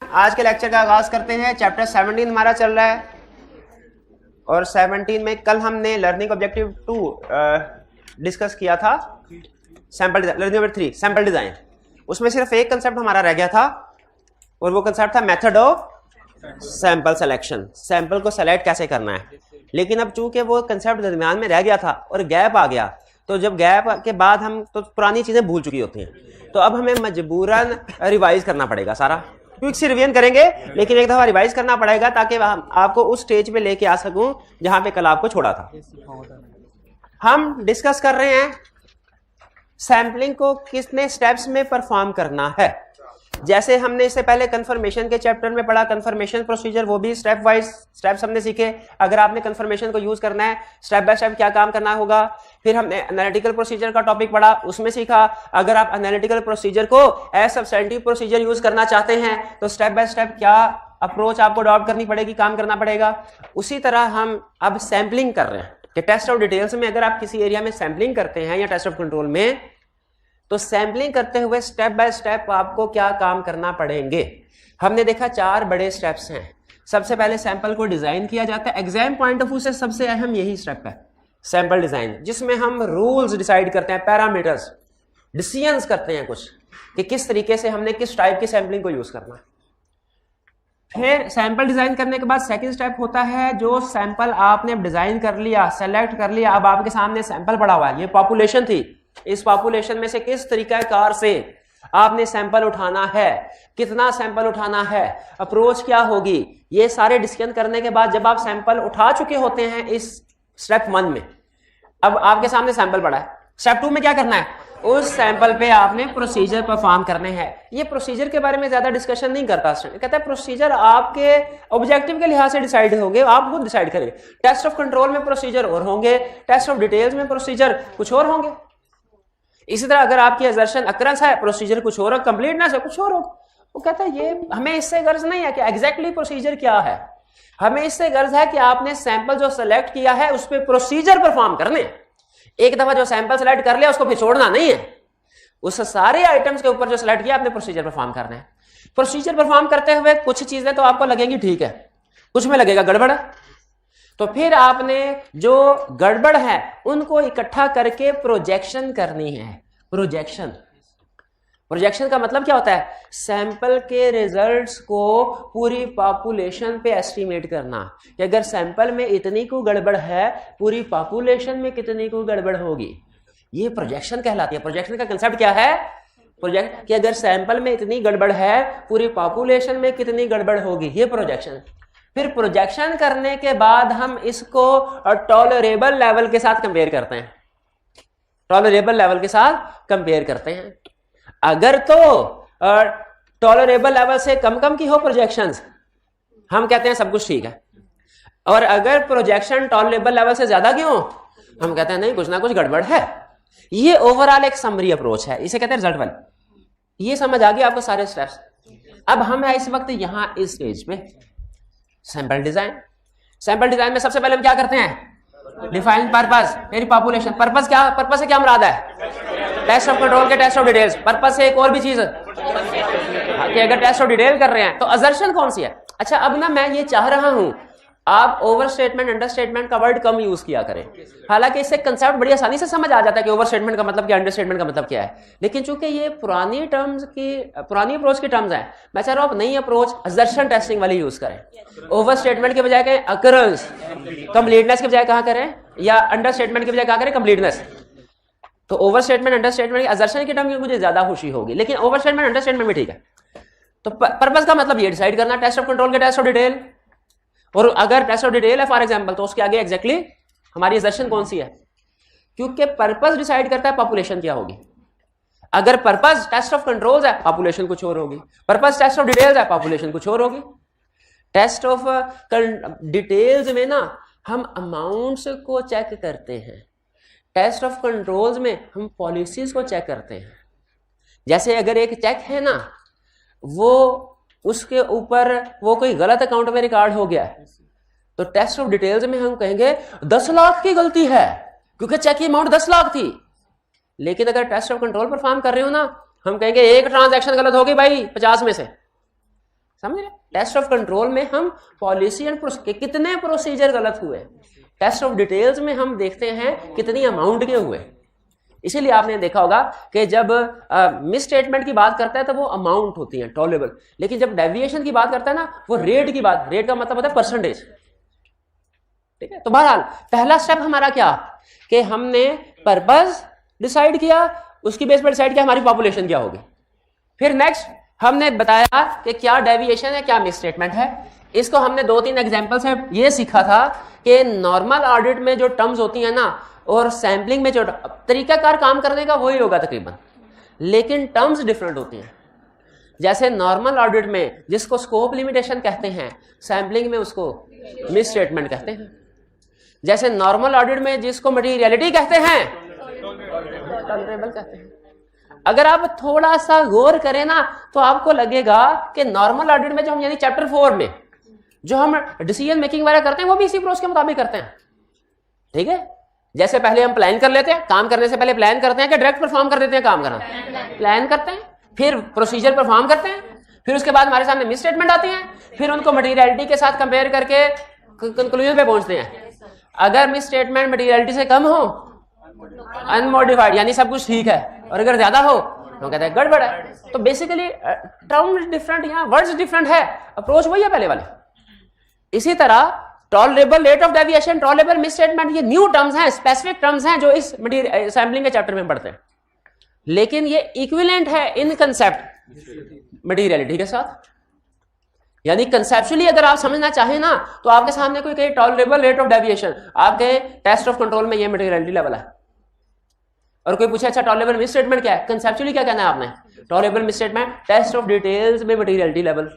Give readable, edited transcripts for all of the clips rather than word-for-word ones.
आज के लेक्चर का आगाज करते हैं। चैप्टर 17 हमारा चल रहा है और 17 में कल हमने लर्निंग ऑब्जेक्टिव 2 डिस्कस किया था, sample design, learning objective 3 sample design. उसमें सिर्फ एक कंसेप्ट हमारा रह गया था और वो कंसेप्ट था method of sample selection, sample को सेलेक्ट कैसे करना है। लेकिन अब चूंकि वो कंसेप्ट दरमियान में रह गया था और गैप आ गया, तो जब गैप के बाद हम तो पुरानी चीजें भूल चुकी होती हैं, तो अब हमें मजबूरन रिवाइज करना पड़ेगा। सारा क्विक से रिवीजन करेंगे लेकिन एक दफा रिवाइज करना पड़ेगा ताकि आपको उस स्टेज पे लेके आ सकूं जहां पे कल आपको छोड़ा था। हम डिस्कस कर रहे हैं सैंपलिंग को कितने स्टेप्स में परफॉर्म करना है। जैसे हमने इससे पहले कंफर्मेशन के चैप्टर में पढ़ा कंफर्मेशन प्रोसीजर, वो भी स्टेप वाइज स्टेप्स हमने सीखे। अगर आपने कंफर्मेशन को यूज करना है स्टेप बाय स्टेप क्या काम करना होगा। फिर हमने एनालिटिकल प्रोसीजर का टॉपिक पढ़ा, उसमें सीखा अगर आप एनालिटिकल प्रोसीजर को एज सब्सटेंटिव प्रोसीजर यूज करना चाहते हैं तो स्टेप बाय स्टेप क्या अप्रोच आपको अडॉप्ट करनी पड़ेगी, काम करना पड़ेगा। उसी तरह हम अब सैंपलिंग कर रहे हैं कि टेस्ट ऑफ डिटेल्स में अगर आप किसी एरिया में सैंपलिंग करते हैं या टेस्ट ऑफ कंट्रोल में, तो सैंपलिंग करते हुए स्टेप बाय स्टेप आपको क्या काम करना पड़ेंगे। हमने देखा 4 बड़े स्टेप्स हैं। सबसे पहले सैंपल को डिजाइन किया जाता है। एग्जाम पॉइंट ऑफ व्यू से सबसे अहम यही स्टेप है सैंपल डिजाइन, जिसमें हम रूल्स डिसाइड करते हैं, पैरामीटर्स, डिसीजंस करते हैं कुछ कि किस तरीके से हमने किस टाइप की सैंपलिंग को यूज करना है। फिर सैंपल डिजाइन करने के बाद सेकंड स्टेप होता है जो सैंपल आपने डिजाइन कर लिया, सेलेक्ट कर लिया, अब आपके सामने सैंपल पड़ा हुआ है, ये पॉपुलेशन थी, इस पॉपुलेशन में से किस तरीकाकार से आपने सैंपल उठाना है, कितना सैंपल उठाना है, अप्रोच क्या होगी, ये सारे डिस्कशन करने के बाद जब आप सैंपल उठा चुके होते हैं इस स्टेप 1 में, अब आपके सामने सैंपल पड़ा है, स्टेप 2 में क्या करना है, उस सैंपल पे आपने प्रोसीजर परफॉर्म करने हैं। ये प्रोसीजर के बारे में ज्यादा डिस्कशन नहीं करता, कहता है प्रोसीजर आपके ऑब्जेक्टिव के लिहाज से डिसाइड होंगे, आप खुद डिसाइड करेंगे। टेस्ट ऑफ कंट्रोल में प्रोसीजर और होंगे, टेस्ट ऑफ डिटेल्स में प्रोसीजर कुछ और होंगे। इसी तरह अगर आपकी असर्शन अक्रंस है, प्रोसीजर कुछ और, कंप्लीटनेस है कुछ और हो। वो कहता है ये हमें इससे गर्ज नहीं है कि एग्जैक्टली प्रोसीजर क्या है, हमें इससे गर्ज है कि आपने सैंपल जो सेलेक्ट किया है उस पर प्रोसीजर परफॉर्म करने। एक दफा जो सैंपल सेलेक्ट कर लिया उसको फिर छोड़ना नहीं है, उस सारे आइटम्स के ऊपर जो सेलेक्ट किया आपने प्रोसीजर परफॉर्म करना है। प्रोसीजर परफॉर्म करते हुए कुछ चीजें तो आपको लगेंगी ठीक है, कुछ में लगेगा गड़बड़ है, तो फिर आपने जो गड़बड़ है उनको इकट्ठा करके प्रोजेक्शन करनी है। प्रोजेक्शन का मतलब क्या होता है, सैंपल के रिजल्ट्स को पूरी पॉपुलेशन पे एस्टिमेट करना कि अगर सैंपल में इतनी को गड़बड़ है पूरी पॉपुलेशन में कितनी को गड़बड़ होगी, ये प्रोजेक्शन कहलाती है। प्रोजेक्शन का कंसेप्ट क्या है, प्रोजेक्ट कि अगर सैंपल में इतनी गड़बड़ है पूरी पॉपुलेशन में कितनी गड़बड़ होगी, ये प्रोजेक्शन। फिर प्रोजेक्शन करने के बाद हम इसको टॉलरेबल लेवल के साथ कंपेयर करते हैं, टॉलरेबल लेवल के साथ कंपेयर करते हैं। अगर तो टॉलरेबल लेवल से कम की हो प्रोजेक्शंस, हम कहते हैं सब कुछ ठीक है, और अगर प्रोजेक्शन टॉलरेबल लेवल से ज्यादा की हो हम कहते हैं नहीं कुछ ना कुछ गड़बड़ है। ये ओवरऑल एक समरी अप्रोच है, इसे कहते हैं रिजल्ट वाली। ये समझ आ गया आपको सारे स्टेप्स। अब हम है इस वक्त यहां इस स्टेज पे सैंपल डिजाइन। सैंपल डिजाइन में सबसे पहले हम क्या करते हैं, डिफाइन पर्पस, मेरी पॉपुलेशन। पर्पस क्या, पर्पस से क्या मुराद है, टेस्ट ऑफ कंट्रोल के टेस्ट ऑफ डिटेल्स। पर्पस से एक और भी चीज कि अगर टेस्ट ऑफ डिटेल कर रहे हैं तो असर्शन कौन सी है। अच्छा अब ना मैं ये चाह रहा हूं आप ओवर स्टेटमेंट अंडर स्टेटमेंट का वर्ड कम यूज किया करें, हालांकि इससे कंसेप्ट बड़ी आसानी से समझ आ जाता है कि ओवर स्टेटमेंट का मतलब क्या, अंडर स्टेटमेंट का मतलब क्या है। लेकिन चूंकि ये पुरानी अप्रोच की टर्म्स हैं, मैं चाह रहा हूं आप नई अप्रोच असर्शन टेस्टिंग वाली यूज करें। ओवर स्टेटमेंट के बजाय कहें अकरेंस, कंप्लीटनेस के बजाय कहां करें, या अंडर स्टेटमेंट के बजाय कहां करें कंप्लीटनेस। तो over statement under statement assertion की टर्म में मुझे ज्यादा खुशी होगी, लेकिन ओवर स्टेटमेंट अंडर स्टेटमेंट भी ठीक है। तो पर्पस का मतलब ये डिसाइड करना, टेस्ट ऑफ कंट्रोल के टेस्ट ऑफ डिटेल, और अगर टेस्ट ऑफ डिटेल है फॉर एग्जांपल तो उसके आगे एग्जैक्टली हमारी असर्शन कौन सी है, क्योंकि पर्पस डिसाइड करता है पॉपुलेशन क्या होगी। अगर पर्पस टेस्ट ऑफ कंट्रोल्स है पॉपुलेशन कुछ और होगी, पर्पस टेस्ट ऑफ डिटेल्स है पॉपुलेशन कुछ और होगी। टेस्ट ऑफ डिटेल्स में ना हम अमाउंट्स को चेक करते हैं, टेस्ट ऑफ कंट्रोल्स में हम पॉलिसीज को चेक करते हैं। जैसे अगर एक चेक है ना, वो उसके ऊपर वो कोई गलत अकाउंट में रिकॉर्ड हो गया तो टेस्ट ऑफ डिटेल्स में हम कहेंगे 10 लाख की गलती है क्योंकि चेक की अमाउंट 10 लाख थी। लेकिन अगर टेस्ट ऑफ कंट्रोल परफॉर्म कर रहे हो ना, हम कहेंगे एक ट्रांजैक्शन गलत हो गई भाई 50 में से, समझ रहे? टेस्ट ऑफ कंट्रोल में हम पॉलिसी एंड के कितने प्रोसीजर गलत हुए, टेस्ट ऑफ डिटेल्स में हम देखते हैं कितनी अमाउंट के हुए। इसीलिए आपने देखा होगा कि जब मिस स्टेटमेंट की बात करता है तो वो अमाउंट होती है टॉलरेबल, लेकिन जब डेविएशन की बात करता है ना वो रेट की बात, रेट का मतलब होता है परसेंटेज। ठीक है, तो बहरहाल पहला स्टेप हमारा क्या कि हमने पर्पस डिसाइड किया, उसकी बेस पर डिसाइड किया हमारी पॉपुलेशन क्या होगी। फिर नेक्स्ट हमने बताया कि क्या डेविएशन है, क्या मिस स्टेटमेंट है। इसको हमने 2-3 एग्जांपल से ये सीखा था कि नॉर्मल ऑडिट में जो टर्म्स होती हैं ना और सैम्पलिंग में जो तरीकाकार काम करने का वही होगा तकरीबन, लेकिन टर्म्स डिफरेंट होती हैं। जैसे नॉर्मल ऑडिट में जिसको स्कोप लिमिटेशन कहते हैं, सैम्पलिंग में उसको मिस स्टेटमेंट कहते हैं। जैसे नॉर्मल ऑडिट में जिसको मटीरियलिटी कहते हैं, टॉलरेबल कहते हैं। अगर आप थोड़ा सा गौर करें ना तो आपको लगेगा कि नॉर्मल ऑडिट में जो हम यानी चैप्टर 4 में जो हम डिसीजन मेकिंग वगैरह करते हैं वो भी इसी प्रोसेस के मुताबिक करते हैं। ठीक है, जैसे पहले हम प्लान कर लेते हैं, काम करने से पहले प्लान करते हैं कि डायरेक्ट परफॉर्म कर देते हैं काम करना, प्लान करते हैं, फिर प्रोसीजर परफॉर्म करते हैं, फिर उसके बाद हमारे सामने मिस स्टेटमेंट आती है, फिर उनको मटीरियलिटी के साथ कंपेयर करके कंक्लूजन पे पहुंचते हैं। अगर मिस स्टेटमेंट मटीरियलिटी से कम हो, अनमोडिफाइड यानी सब कुछ ठीक है, और अगर ज्यादा हो तो कहते हैं गड़बड़ है। तो बेसिकली टर्म डिफरेंट, यहाँ वर्ड्स डिफरेंट है, अप्रोच वही है पहले वाले। इसी तरह tolerable rate of deviation, tolerable miss statement, ये न्यू टर्म्स हैं, स्पेसिफिक टर्म्स हैं जो इस सैम्पलिंग के चैप्टर में पढ़ते हैं, लेकिन ये इक्विवेलेंट है इन कंसेप्ट मटीरियलिटी के साथ। यानी कंसेप्चुअली अगर आप समझना चाहें ना तो आपके सामने कोई कहे टॉलरेबल रेट ऑफ डेविएशन, आप कहे टेस्ट ऑफ कंट्रोल में ये मटीरियलिटी लेवल है, और कोई पूछे अच्छा टॉलरेबल मिस स्टेटमेंट क्या है, कंसेप्चुअली क्या कहना है आपने, tolerable misstatement test of details में मटीरियलिटी लेवल,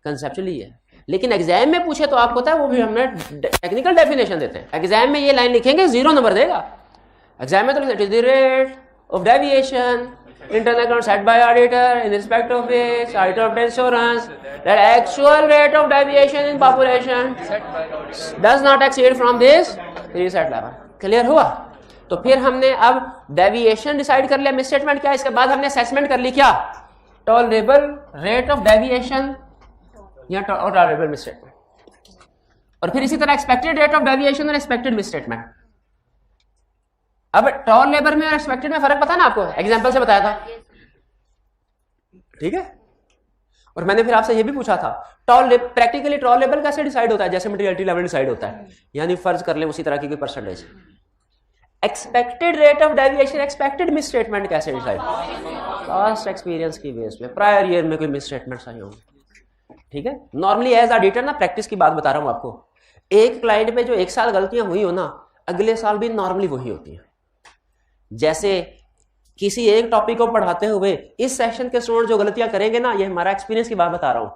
कंसेप्चुअली है। लेकिन एग्जाम में पूछे तो आपको पता है वो भी हमने टेक्निकल डेफिनेशन देते हैं। एग्जाम में ये लाइन लिखेंगे 0 नंबर देगा, एग्जाम में तो लिखते हैं rate of deviation internal account set by auditor in respect of which auditor of assurance that actual rate of deviation in population does not exceed from this preset level। Clear हुआ? तो फिर हमने अब deviation decide कर लिया, miss statement क्या, इसके बाद हमने असेसमेंट कर ली क्या, टॉलरेबल रेट ऑफ डेविएशन या टॉलरेबल मिस स्टेटमेंट, और फिर इसी तरह एक्सपेक्टेड रेट ऑफ डेविएशन और एक्सपेक्टेड मिस स्टेटमेंट। अब टॉलरेबल में और एक्सपेक्टेड में फर्क पता है ना आपको, एग्जांपल से बताया था। ठीक है, और मैंने फिर आपसे ये भी पूछा था प्रैक्टिकली टॉलरेबल कैसे डिसाइड होता है, जैसे मटीरियलिटी लेवल डिसाइड होता है, यानी फर्ज कर ले उसी तरह की कोई percentage. Expected rate of deviation, expected miss statement कैसे डिसाइड, पास्ट एक्सपीरियंस की बेस पे, प्रायर ईयर में कोई मिस स्टेटमेंट्स आई होंगे। ठीक है, नॉर्मली एज ऑडिटर ना प्रैक्टिस की बात बता रहा हूं आपको, एक क्लाइंट पे जो एक साल गलतियां हुई हो ना, अगले साल भी नॉर्मली वही होती है। जैसे किसी एक टॉपिक को पढ़ाते हुए इस सेशन के स्टूडेंट जो गलतियां करेंगे ना, ये हमारा एक्सपीरियंस की बात बता रहा हूं,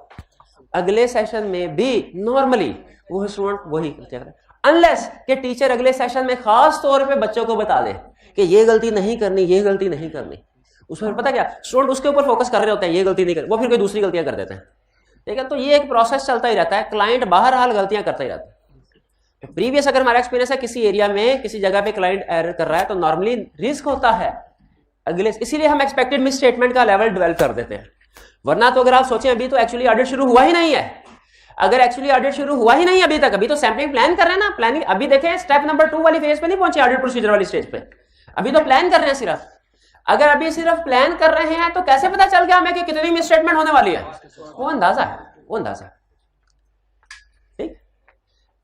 अगले सेशन में भी नॉर्मली वो स्टूडेंट वही गलतियां करें, अनलेस कि टीचर अगले सेशन में खास तौर पे बच्चों को बता दे कि ये गलती नहीं करनी, ये गलती नहीं करनी। उसमें पता क्या, स्टूडेंट उसके ऊपर फोकस कर रहे होते हैं, ये गलती नहीं कर, वो फिर कोई दूसरी गलतियां कर देते हैं। ठीक है, तो ये एक प्रोसेस चलता ही रहता है, क्लाइंट बहरहाल गलतियां करता ही रहता है। प्रीवियस अगर हमारा एक्सपीरियंस है किसी एरिया में किसी जगह पे क्लाइंट एरर कर रहा है तो नॉर्मली रिस्क होता है अगले, इसीलिए हम एक्सपेक्टेड मिस स्टेटमेंट का लेवल डेवलप कर देते हैं। वरना तो अगर आप सोचें अभी तो एक्चुअली ऑडिट शुरू हुआ ही नहीं है, अगर एक्चुअली ऑडिट शुरू हुआ ही नहीं अभी तक, अभी तो सैम्पलिंग प्लान कर रहे हैं ना, प्लानिंग अभी देखें स्टेप नंबर 2 वाली फेज पे नहीं पहुंचे, ऑडिट प्रोसीजर वाली स्टेज पे, अभी तो प्लान कर रहे हैं सिर्फ। अगर अभी सिर्फ प्लान कर रहे हैं तो कैसे पता चल गया हमें कि कितनी मिस स्टेटमेंट होने वाली है, वो अंदाजा है, वो अंदाजा है। ठीक,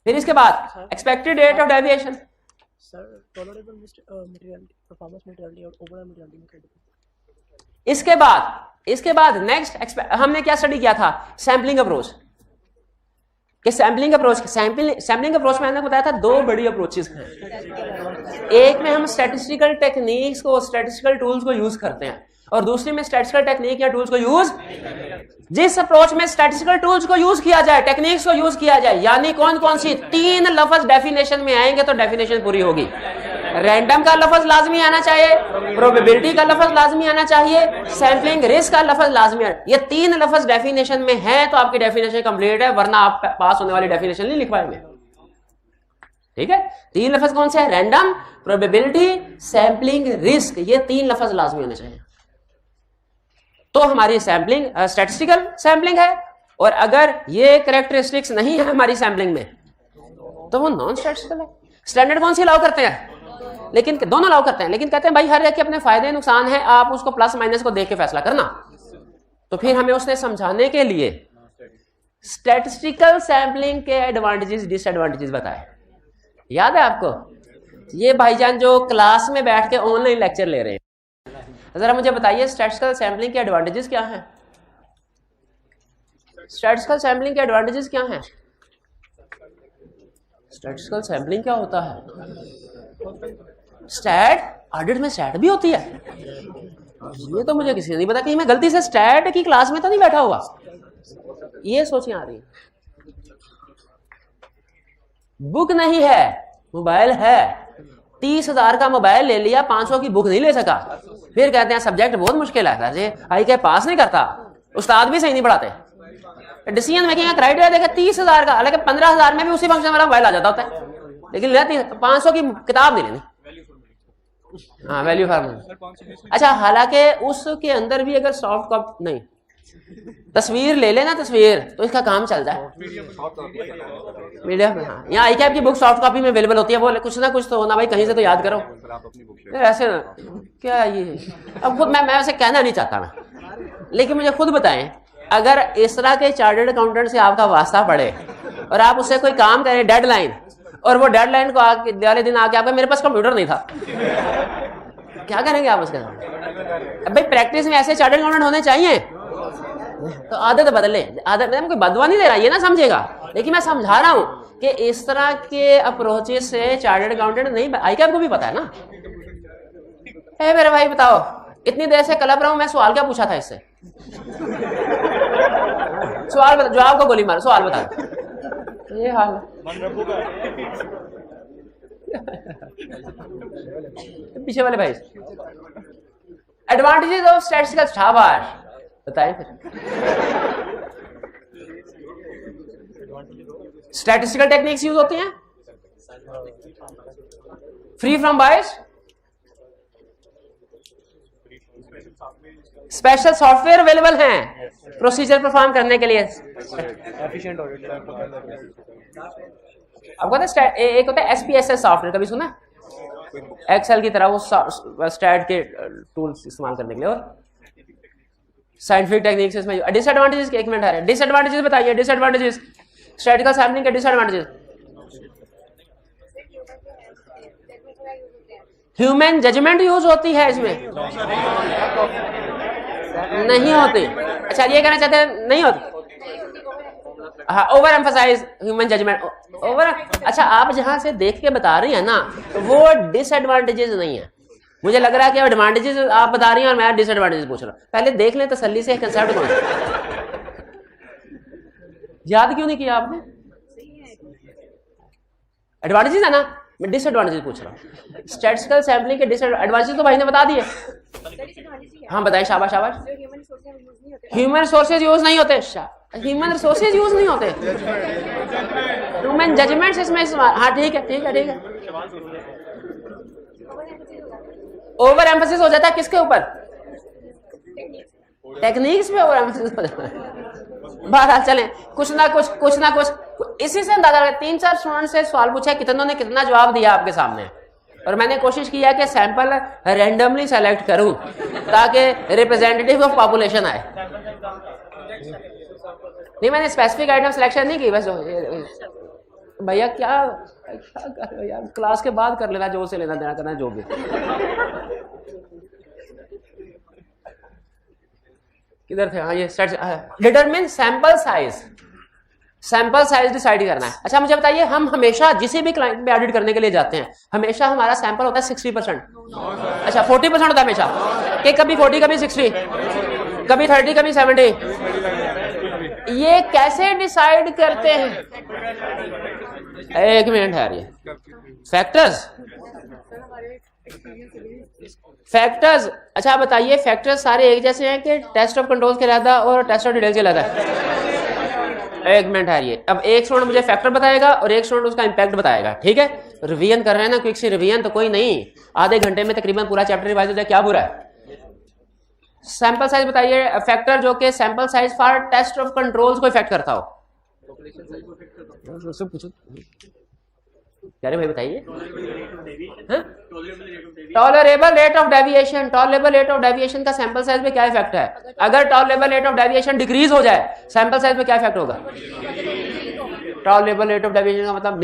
फिर इसके बाद expected rate of deviation, sir tolerable materiality, performance materiality और ओवरऑल मटेरियलिटी में क्या डिफरेंस? इसके बाद नेक्स्ट हमने क्या स्टडी किया था, सैम्पलिंग अप्रोच। कि सैम्पलिंग अप्रोच में हमने बताया था 2 बड़ी अप्रोचेस हैं। एक में हम स्टैटिस्टिकल टेक्निक्स को, स्टैटिस्टिकल टूल्स को यूज करते हैं, और दूसरी में स्टैटिस्टिकल टेक्निक या टूल्स को यूज, जिस अप्रोच में स्टैटिस्टिकल टूल्स को यूज किया जाए, टेक्निक्स को यूज किया जाए, यानी कौन कौन सी 3 लफ्ज डेफिनेशन में आएंगे तो डेफिनेशन पूरी होगी। रैंडम का लफ्ज लाजमी आना चाहिए, प्रोबेबिलिटी का लफ्ज लाजमी आना चाहिए, सैम्पलिंग रिस्क का लफ्ज लाजमी आना, ये 3 लफ्ज डेफिनेशन में है तो आपकी डेफिनेशन कंप्लीट है, वरना आप पास होने वाली डेफिनेशन नहीं लिख पाएंगे। ठीक है, 3 लफ्ज कौन से है, रैंडम, प्रोबेबिलिटी, सैम्पलिंग, रिस्क, ये 3 लफ्ज लाजमी होने चाहिए। तो हमारी सैम्पलिंग स्टैटिस्टिकल सैम्पलिंग है, और अगर ये कैरेक्टरिस्टिक्स नहीं है हमारी सैम्पलिंग में तो वो नॉन स्टैटिस्टिकल है। स्टैंडर्ड कौन सी अलाउ करते हैं, लेकिन दोनों अलाउ करते हैं, लेकिन कहते हैं भाई हर एक के अपने फायदे नुकसान है, आप उसको प्लस माइनस को देख के फैसला करना। तो फिर हमें उसने समझाने के लिए स्टैटिस्टिकल सैम्पलिंग के एडवांटेजेस डिसएडवांटेजेस बताए। याद है आपको? ये भाईजान जो क्लास में बैठ के ऑनलाइन लेक्चर ले रहे हैं, जरा मुझे बताइए स्टैटिस्टिकल सैम्पलिंग के एडवांटेजेस क्या हैं? स्टैटिस्टिकल सैम्पलिंग के एडवांटेजेस क्या हैं? स्टैटिस्टिकल सैम्पलिंग क्या होता है? स्टैट ऑडिट में स्टैट भी होती है? ये तो मुझे किसी ने नहीं पता, कहीं मैं गलती से स्टैट की क्लास में तो नहीं बैठा हुआ, ये सोचें आ रही। बुक नहीं है, मोबाइल है। 30,000 का मोबाइल ले लिया, 500 की बुक नहीं ले सका। फिर कहते हैं सब्जेक्ट बहुत मुश्किल है, सर जी आई के पास नहीं करता, उस्ताद भी सही नहीं पढ़ाते। डिसीजन मेकिंग का क्राइटेरिया देखे 30,000 का, हालांकि 15,000 में भी उसी फंक्शन वाला मोबाइल आ जाता होता है, लेकिन लेती 500 की किताब नहीं लेनी। हाँ, वैल्यू फार्मूला। अच्छा, हालांकि उसके अंदर भी अगर सॉफ्ट कॉपी नहीं, तस्वीर ले लेना तस्वीर, तो इसका काम चल जाए। मीडिया में हाँ, यहाँ ICAP की बुक सॉफ्ट कॉपी में अवेलेबल होती है, वो कुछ ना कुछ तो होना भाई, कहीं से तो याद करो। ऐसे ना क्या ये, अब खुद मैं वैसे कहना नहीं चाहता मैं, लेकिन मुझे खुद बताएं, अगर इस तरह के चार्टर्ड अकाउंटेंट से आपका वास्ता पड़े और आप उससे कोई काम करें डेडलाइन, और वो डेडलाइन को वाले दिन आके आपका मेरे पास कंप्यूटर नहीं था, क्या करेंगे आप उसके साथ? अब भाई प्रैक्टिस में ऐसे चार्टर्ड अकाउंटेंट होने चाहिए। तो आदत बदले, आदत मैं कोई बदवा नहीं दे रहा, ये ना समझेगा, लेकिन मैं समझा रहा हूं कि इस तरह के अप्रोचेस से चार्टर्ड अकाउंटेंट नहीं, ICAP को भी पता है ना। मेरे भाई बताओ, इतनी देर से कलप रहा हूं मैं, सवाल क्या पूछा था इससे? सवाल बता, जवाब को गोली मारो, सवाल बता। ये हाल पीछे वाले भाई, एडवांटेजेस ऑफ स्टैटिस्टिकल, शाबाश बताएं फिर। स्टैटिस्टिकल टेक्निक्स यूज होती हैं, free from bias, special software available हैं प्रोसीजर परफॉर्म करने के लिए। एफिशिएंट ऑडिट आपको पता है एक होता है SPSS सॉफ्टवेयर, कभी सुना? एक्सेल की तरह वो स्टैट के टूल्स इस्तेमाल करने के लिए, और साइंटिफिक टेक्निक्स इसमें। डिसएडवांटेजेस, एक मिनट है, डिसएडवांटेजेस बताइए, डिसएडवांटेजेस स्टैटिस्टिकल सैम्पलिंग के डिसएडवांटेजेस। ह्यूमन जजमेंट यूज होती है इसमें? नहीं होती। अच्छा, ये कहना चाहते हैं नहीं होती? हाँ, over emphasise human judgement, over. अच्छा, आप जहां से देख के बता रही हैं ना, तो वो डिसएडवांटेजेस नहीं है। मुझे लग रहा है कि एडवांटेजेस आप बता रही हैं और मैं डिसएडवांटेजेस पूछ रहा हूं। पहले देख लें तसल्ली से कंसेप्ट कौन सा। याद क्यों नहीं किया आपने? एडवांटेजेस है ना, मैं डिसएडवांटेजेस पूछ रहा हूँ। स्टैटिस्टिकल सैम्पलिंग के डिसएडवांटेजेस तो भाई ने बता दिए। हाँ बताएं, शाबाश शाबाश। ह्यूमन रिसोर्सेज यूज नहीं होते, ह्यूमन रिसोर्सेज यूज नहीं होते, ह्यूमन जजमेंट्स इसमें इस्तेमाल। हाँ ठीक है ठीक है ठीक है। ओवर एम्फसिस हो जाता है किसके ऊपर? टेक्निक्स पे ओवर एम्फसिस हो जाता है। बहरहाल चलें, कुछ ना कुछ इसी से अंदाजा लगा। 3-4 स्टूडेंट से सवाल पूछा, कितनों ने कितना जवाब दिया आपके सामने, और मैंने कोशिश किया कि सैंपल रैंडमली सेलेक्ट करूं ताकि रिप्रेजेंटेटिव ऑफ पॉपुलेशन आए। नहीं, मैंने स्पेसिफिक आइटम सिलेक्शन नहीं की, बस भैया क्या कर रहे हो यार, क्लास के बाद कर लेना, जो से लेना देना करना जो भी। किधर थे? हाँ, ये determine sample size, sample size decide करना है। अच्छा मुझे बताइए, हम हमेशा जिसे भी क्लाइंट में ऑडिट करने के लिए जाते हैं, हमेशा हमारा सैंपल होता है 60%? अच्छा 40% होता है हमेशा, कि कभी 40 कभी 60 कभी 30 कभी 70? ये कैसे डिसाइड करते हैं? एक मिनट है ये फैक्टर्स। अच्छा बताइए, फैक्टर्स सारे एक जैसे हैं कि टेस्ट ऑफ कंट्रोल के रहता और टेस्ट ऑफ डिटेल्स के रहता है? एक मिनट है ये। अब एक स्टूडेंट मुझे फैक्टर बताएगा और एक स्टूडेंट उसका इंपैक्ट बताएगा, ठीक है? रिवीजन कर रहे हैं ना, क्विक सी रिवीजन तो कोई नहीं, आधे घंटे में तकरीबन पूरा चैप्टर रिवाइज हो जाए, क्या बुरा है? सैंपल साइज बताइए, फैक्टर जो कि sample size for test of controls को इफेक्ट करता हो। पूछो क्या रे भाई बताइए। Tolerable rate of deviation, tolerable rate of deviation का सैंपल साइज में क्या इफेक्ट है? अगर tolerable rate of deviation decrease हो जाए सैंपल साइज में क्या इफेक्ट होगा? टॉलरेबल रेट ऑफ डेविएशन का मतलब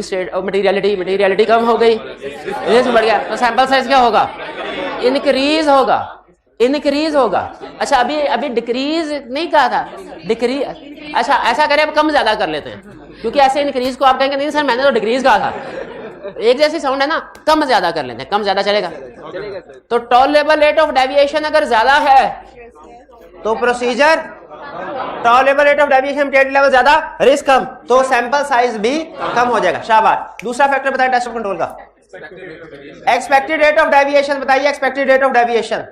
मटेरियलिटी कम हो गई, ये बढ़ गया, तो सैंपल साइज क्या होगा? इंक्रीज होगा, इंक्रीज होगा। अच्छा अभी डिक्रीज नहीं कहा था, डिक्रीज। अच्छा ऐसा करें अब कम ज्यादा कर लेते हैं, क्योंकि ऐसे इंक्रीज को आप कहेंगे नहीं सर मैंने तो डिक्रीज कहा था, एक जैसी साउंड है ना, कम ज्यादा कर लेते हैं, कम ज्यादा चलेगा। तो टॉलरेबल रेट ऑफ डेविएशन अगर ज्यादा है तो procedure, tolerable rate of deviation material level ज्यादा, रिस्क कम, तो सैंपल साइज भी कम हो जाएगा। शाबाश। दूसरा फैक्टर बताइए टेस्ट ऑफ कंट्रोल का। एक्सपेक्टेड रेट ऑफ डेविएशन बताइए, expected rate of deviation.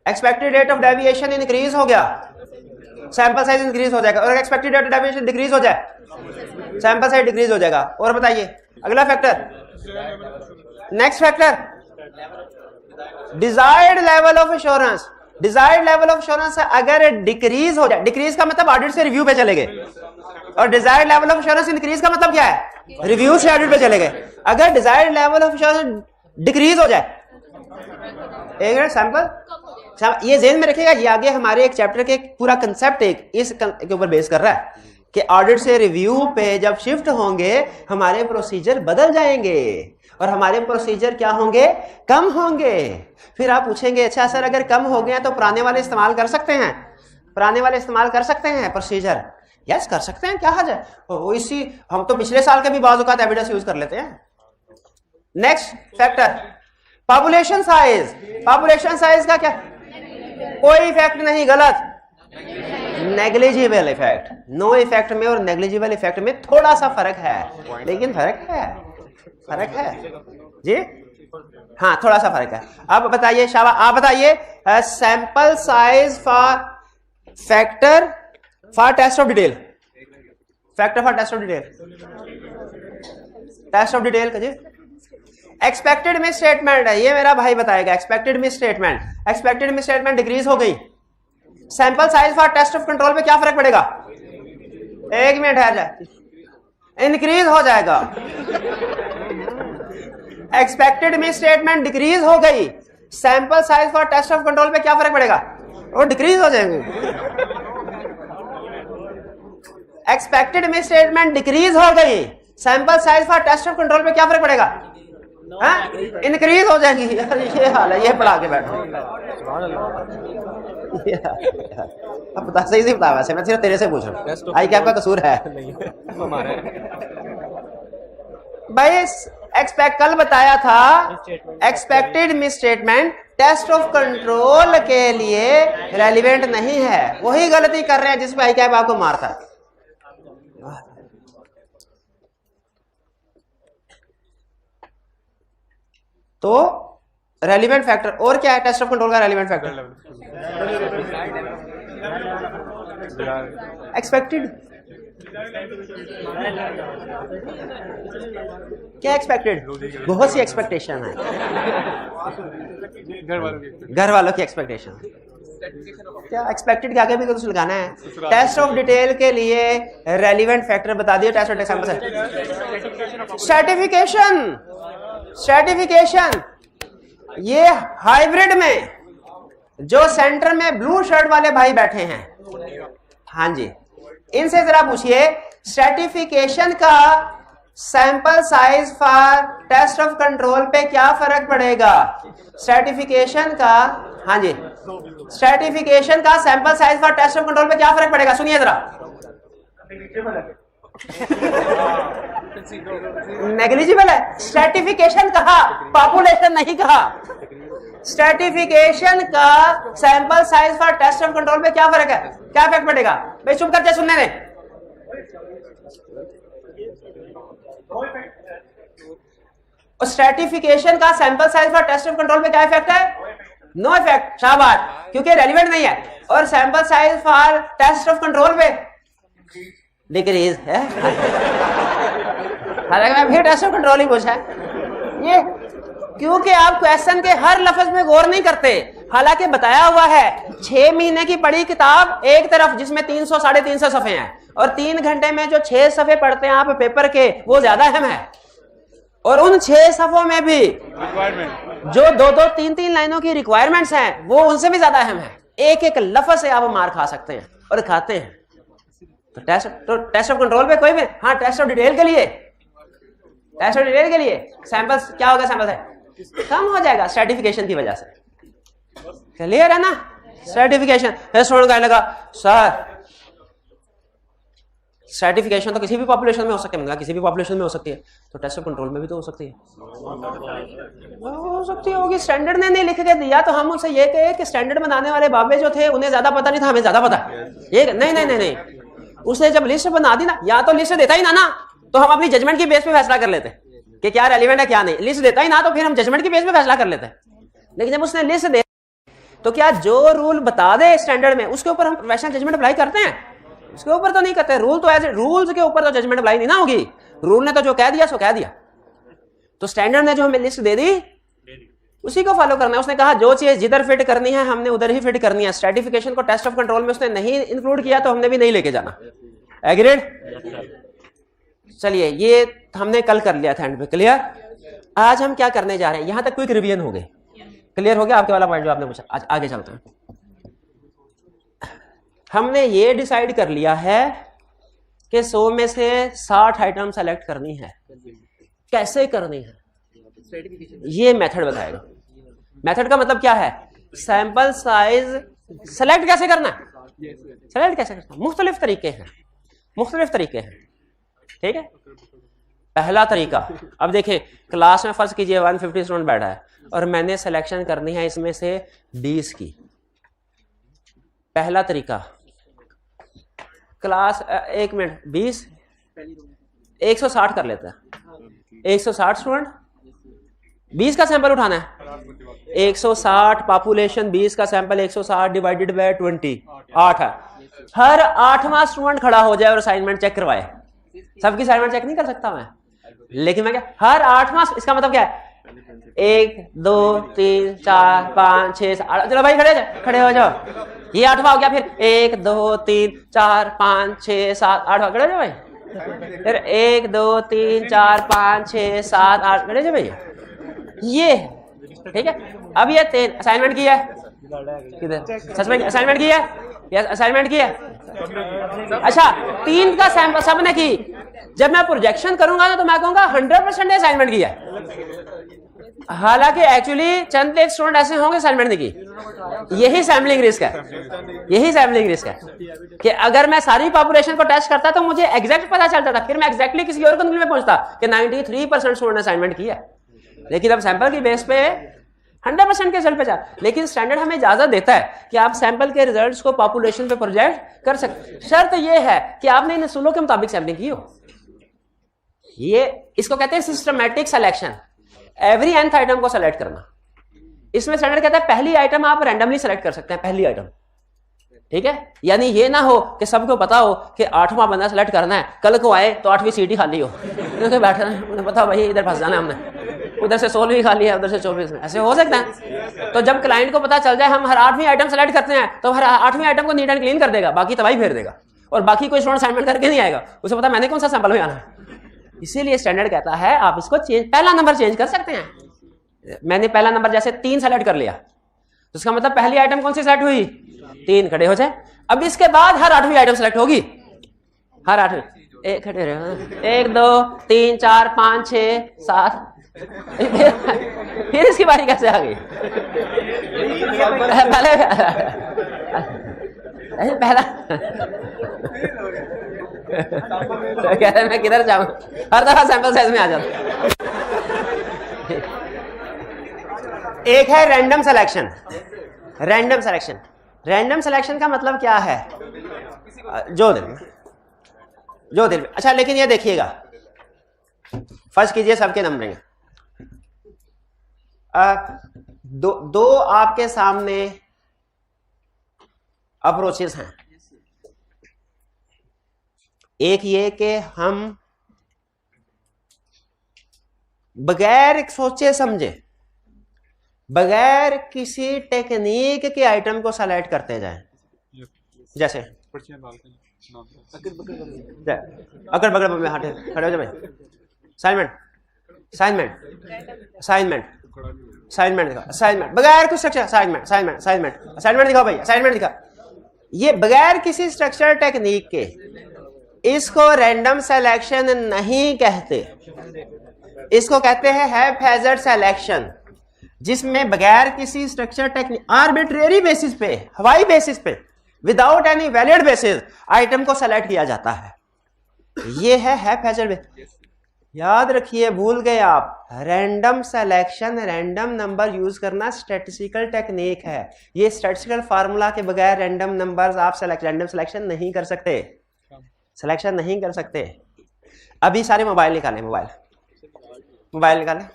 Expected rate of deviation increase हो गया, सैंपल साइज इंक्रीज हो जाएगा, और expected rate of deviation decrease हो जाए सैंपल साइज डिक्रीज हो जाएगा। और बताइए अगला factor, next factor desired level of assurance. Desired level of assurance अगर डिक्रीज हो जाए, डिक्रीज का मतलब ऑडिट से रिव्यू पे चले गए, और desired level of assurance increase का मतलब क्या है? रिव्यू से ऑडिट पे चले गए। अगर desired level of assurance decrease हो जाए, एक मिनट सैंपल, ये ज़हन में रखिएगा, ये आगे हमारे एक चैप्टर के पूरा कंसेप्ट इस के ऊपर बेस कर रहा है कि ऑडिट से रिव्यू पे जब शिफ्ट होंगे हमारे प्रोसीजर बदल जाएंगे, और हमारे प्रोसीजर क्या होंगे? कम होंगे। फिर आप पूछेंगे अच्छा सर अगर कम हो गए तो पुराने वाले इस्तेमाल कर सकते हैं? पुराने वाले इस्तेमाल कर सकते हैं प्रोसीजर? यस कर सकते हैं, क्या हर्ज है? इसी हम तो पिछले साल के भी बाज़ औक़ात एविडेंस यूज कर लेते हैं। Next factor population size. Population size का क्या? कोई इफेक्ट नहीं, गलत, नेग्लिजिबल इफेक्ट। नो इफेक्ट में और नेग्लिजिबल इफेक्ट में थोड़ा सा फर्क है, लेकिन फर्क है, फर्क है जी, हाँ थोड़ा सा फर्क है। अब बताइए शाबाश, आप बताइए sample size for factor for test of detail, factor for test of detail, test of detail का जी। एक्सपेक्टेड मिस स्टेटमेंट है, ये मेरा भाई बताएगा। Expected misstatement, expected misstatement decrease हो गई, sample size for test of control पे क्या फर्क पड़ेगा? एक मिनट है जाए, इंक्रीज हो जाएगा। एक्सपेक्टेड मिस स्टेटमेंट डिक्रीज हो गई, sample size for test of control पे क्या फर्क पड़ेगा? वो डिक्रीज हो जाएंगे। एक्सपेक्टेड मिस स्टेटमेंट डिक्रीज हो गई, sample size for test of control पे क्या फर्क पड़ेगा? इंक्रीज हो जाएगी। ये हाल है, ये पढ़ा के बैठो। अब बता, सही से बता, वैसे मैं सिर्फ तेरे से पूछ रहा हूँ, आई क्या आपका कसूर है? भाई कल बताया था expected misstatement test of control के लिए रेलिवेंट नहीं है, वही गलती कर रहे हैं जिस पे आई कैप आपको मारता है। तो रेलिवेंट फैक्टर और क्या है टेस्ट ऑफ कंट्रोल का रेलिवेंट फैक्टर? एक्सपेक्टेड, क्या एक्सपेक्टेड? बहुत सी एक्सपेक्टेशन है, घर वालों की एक्सपेक्टेशन। क्या एक्सपेक्टेड के आगे भी कुछ लगाना है? टेस्ट ऑफ डिटेल के लिए रेलिवेंट फैक्टर बता दिए। Test of detail, certification, certification ये हाइब्रिड में जो सेंटर में ब्लू शर्ट वाले भाई बैठे हैं, हाँ जी, इनसे जरा पूछिए सर्टिफिकेशन का sample size for test of control पे क्या फर्क पड़ेगा? सर्टिफिकेशन का, हाँ जी, सर्टिफिकेशन का sample size for test of control पे क्या फर्क पड़ेगा? सुनिए जरा। नेग्लिजिबल है। सर्टिफिकेशन कहा, पॉपुलेशन नहीं कहा। सर्टिफिकेशन का sample size for test of control पे क्या फर्क है? क्या इफेक्ट पड़ेगा? भाई चुप करते सुनने ने। और सर्टिफिकेशन का sample size for test of control पे क्या इफेक्ट है? No effect. शाबाश, क्योंकि रेलिवेंट नहीं है। और sample size for test of control पे डिक्रीज है। हालांकि मैं फिर टेस्ट ऑफ कंट्रोल ही पूछा है ये, क्योंकि आप क्वेश्चन के हर लफ्ज में गौर नहीं करते। हालांकि बताया हुआ है 6 महीने की पढ़ी किताब एक तरफ जिसमें 300 350 सफ़े हैं, और 3 घंटे में जो 6 सफ़े पढ़ते हैं आप पेपर के, वो ज्यादा अहम है। और उन 6 सफ़ों में भी जो 2-2 3-3 लाइनों की रिक्वायरमेंट्स हैं वो उनसे भी ज्यादा अहम है। एक एक लफ्ज से आप मार खा सकते हैं और खाते हैं। तो टेस्ट ऑफ कंट्रोल पे कोई भी, हाँ टेस्ट ऑफ डिटेल के लिए, सैंपल्स क्या होगा, सैंपल है कम हो जाएगा स्ट्रेटिफिकेशन की वजह से। क्लियर है ना? स्ट्रेटिफिकेशन, स्टूडेंट कहने लगा सर स्ट्रेटिफिकेशन तो किसी भी पॉपुलेशन में हो सकती है, किसी भी पॉपुलेशन में हो सकती है, तो टेस्ट ऑफ कंट्रोल में भी तो हो सकती है, हो सकती होगी। स्टैंडर्ड ने नहीं लिख के दिया तो हम उनसे ये कहे कि स्टैंडर्ड बनाने वाले बाबे जो थे उन्हें ज्यादा पता नहीं था, हमें ज्यादा पता है। ये नहीं, उसने जब लिस्ट बना दी ना, या तो लिस्ट देता ही ना तो हम अपनी जजमेंट की बेस पे फैसला कर लेते कि क्या रेलिवेंट है क्या नहीं। लिस्ट देता ही ना तो फिर हम जजमेंट की बेस पे फैसला कर लेते। लेकिन जब उसने लिस्ट दे तो क्या जो रूल बता दे स्टैंडर्ड में उसके ऊपर हम प्रोफेशनल जजमेंट अप्लाई करते हैं? उसके ऊपर तो नहीं करते। रूल तो एज रूल्स के ऊपर तो जजमेंट अप्लाई नहीं ना होगी। रूल ने तो जो कह दिया सो कह दिया। तो स्टैंडर्ड ने जो हमें लिस्ट दे दी उसी को फॉलो करना है। उसने कहा जो चीज जिधर फिट करनी है हमने उधर ही फिट करनी है। स्ट्रेटिफिकेशन को टेस्ट ऑफ कंट्रोल में उसने नहीं इंक्लूड किया तो हमने भी नहीं लेके जाना। एग्रीड? चलिए ये हमने कल कर लिया था एंड पे। क्लियर? आज हम क्या करने जा रहे हैं, यहां तक क्विक रिवीजन हो गई। क्लियर हो गया आपके वाला पॉइंट जो आपने पूछा? आज आगे चलते हैं। हमने ये डिसाइड कर लिया है कि 100 में से 60 आइटम सेलेक्ट करनी है। कैसे करनी है ये मेथड बताएगा। मेथड का मतलब क्या है? सैंपल साइज सेलेक्ट कैसे करना है, सेलेक्ट कैसे करना है। मुख्तलिफ तरीके हैं, ठीक है। पहला तरीका, अब देखें क्लास में फर्ज कीजिए 150 स्टूडेंट बैठा है और मैंने सिलेक्शन करनी है इसमें से 20 की। पहला तरीका, क्लास 1 मिनट 20 160 कर लेते हैं। 160 स्टूडेंट 20 का सैंपल उठाना है। 160 पॉपुलेशन 20 का सैंपल 160 डिवाइडेड बाय 20 8 है। हर 8वां स्टूडेंट खड़ा हो जाए और असाइनमेंट चेक करवाए। सबकी असाइनमेंट चेक नहीं कर सकता मैं, लेकिन मैं क्या हर 8वां, इसका मतलब क्या है 1 2 3 4 5 6 7। चलो भाई खड़े हो जाओ। ये 8वां हो गया। फिर 1 2 3 4 5 6 7 8 खड़े हो जाओ भाई। फिर 1 2 3 4 5 6 7 8 खड़े हो जाओ भाई। ये ठीक है। अब ये 3 असाइनमेंट किया है, किधर सच में असाइनमेंट किया है, यस असाइनमेंट किया। अच्छा 3 का सैंपल सबने की। जब मैं प्रोजेक्शन करूंगा ना तो मैं कहूंगा 100% ने असाइनमेंट किया है। हालांकि एक्चुअली चंद एक स्टूडेंट ऐसे होंगे असाइनमेंट नहीं की। यही सैम्पलिंग रिस्क है, कि अगर मैं सारी पॉपुलेशन को टेस्ट करता तो मुझे एग्जैक्ट पता चलता था, फिर मैं एग्जैक्टली किसी और कंक्लूजन में पहुंचता कि 93% स्टूडेंट ने असाइनमेंट किया। लेकिन अब सैंपल की बेस पे 100% के रिजल्ट पे जा। लेकिन स्टैंडर्ड हमें इजाजत देता है कि आप सैंपल के रिजल्ट्स को पॉपुलेशन पे प्रोजेक्ट कर सकते। शर्त यह है कि आपने इन असूलों के मुताबिक सैंपलिंग की हो। ये इसको कहते हैं systematic selection. Every nth item को सेलेक्ट करना। इसमें स्टैंडर्ड कहता है पहली आइटम आप रैंडमली सेलेक्ट कर सकते हैं, पहली आइटम, ठीक है। यानी ये ना हो कि सबको पता हो कि 8वां बंदा सेलेक्ट करना है, कल को आए तो 8वीं सीट ही खाली हो, तो बैठा उन्हें पता भाई इधर फंस जाना हमने, उधर से 16वीं खाली है, उधर से 24, ऐसे हो सकता है। तो जब क्लाइंट को पता चल जाए हम हर 8वीं आइटम सेलेक्ट करते हैं तो हर 8वीं आइटम को नीट एंड क्लीन कर देगा, बाकी तबाही फेर देगा, और बाकी कोई स्टूडेंट असाइनमेंट करके नहीं आएगा, उसे पता मैंने कौन सा सैंपल में आना है। इसीलिए स्टैंडर्ड कहता है आप इसको चेंज, पहला नंबर चेंज कर सकते हैं। मैंने पहला नंबर जैसे 3 सेलेक्ट कर लिया तो इसका मतलब पहली आइटम कौन सी सेलेक्ट हुई, 3, खड़े हो जाए। अब इसके बाद हर 8वीं आइटम सेलेक्ट होगी, हर 8वीं, खड़े रहो, 1 2 3 4 5 6 7। फिर इसकी बारी कैसे आ गई? पहला तो कह रहे मैं किधर जाऊं, हर दफा सैंपल साइज में आ जाता। एक है रैंडम सिलेक्शन। रैंडम सिलेक्शन का मतलब क्या है? जो दिल अच्छा, लेकिन ये देखिएगा, फर्ज कीजिए सबके नंबरिंग दो आपके सामने अप्रोचेस हैं। एक ये कि हम बगैर सोचे समझे बगैर किसी टेक्निक के आइटम को सेलेक्ट करते जाएं। जैसे अगर बगल में हटे खड़े हो जाए भाई। असाइनमेंट असाइनमेंट असाइनमेंट असाइनमेंट दिखा, असाइनमेंट बगैर कुछ structure, assignment assignment assignment assignment दिखाओ भाई, असाइनमेंट दिखा। ये बगैर किसी स्ट्रक्चर टेक्निक के, इसको रैंडम सिलेक्शन नहीं कहते, इसको कहते हैं हैप्पैज़ार्ड सिलेक्शन, जिसमें बगैर किसी स्ट्रक्चर टेक्निक आर्बिट्रेरी बेसिस पे, हवाई बेसिस पे, without any valid basis item को सेलेक्ट किया जाता है। ये है हैप्पैज़ार्ड। याद रखिए, भूल गए आप, random selection, random number use करना स्टैटिस्टिकल टेक्निक है। ये स्टैटिस्टिकल फार्मूला के बगैर रैंडम नंबर्स आप रैंडम सिलेक्शन नहीं कर सकते, सिलेक्शन नहीं कर सकते। अभी सारे मोबाइल निकालें, मोबाइल निकालें,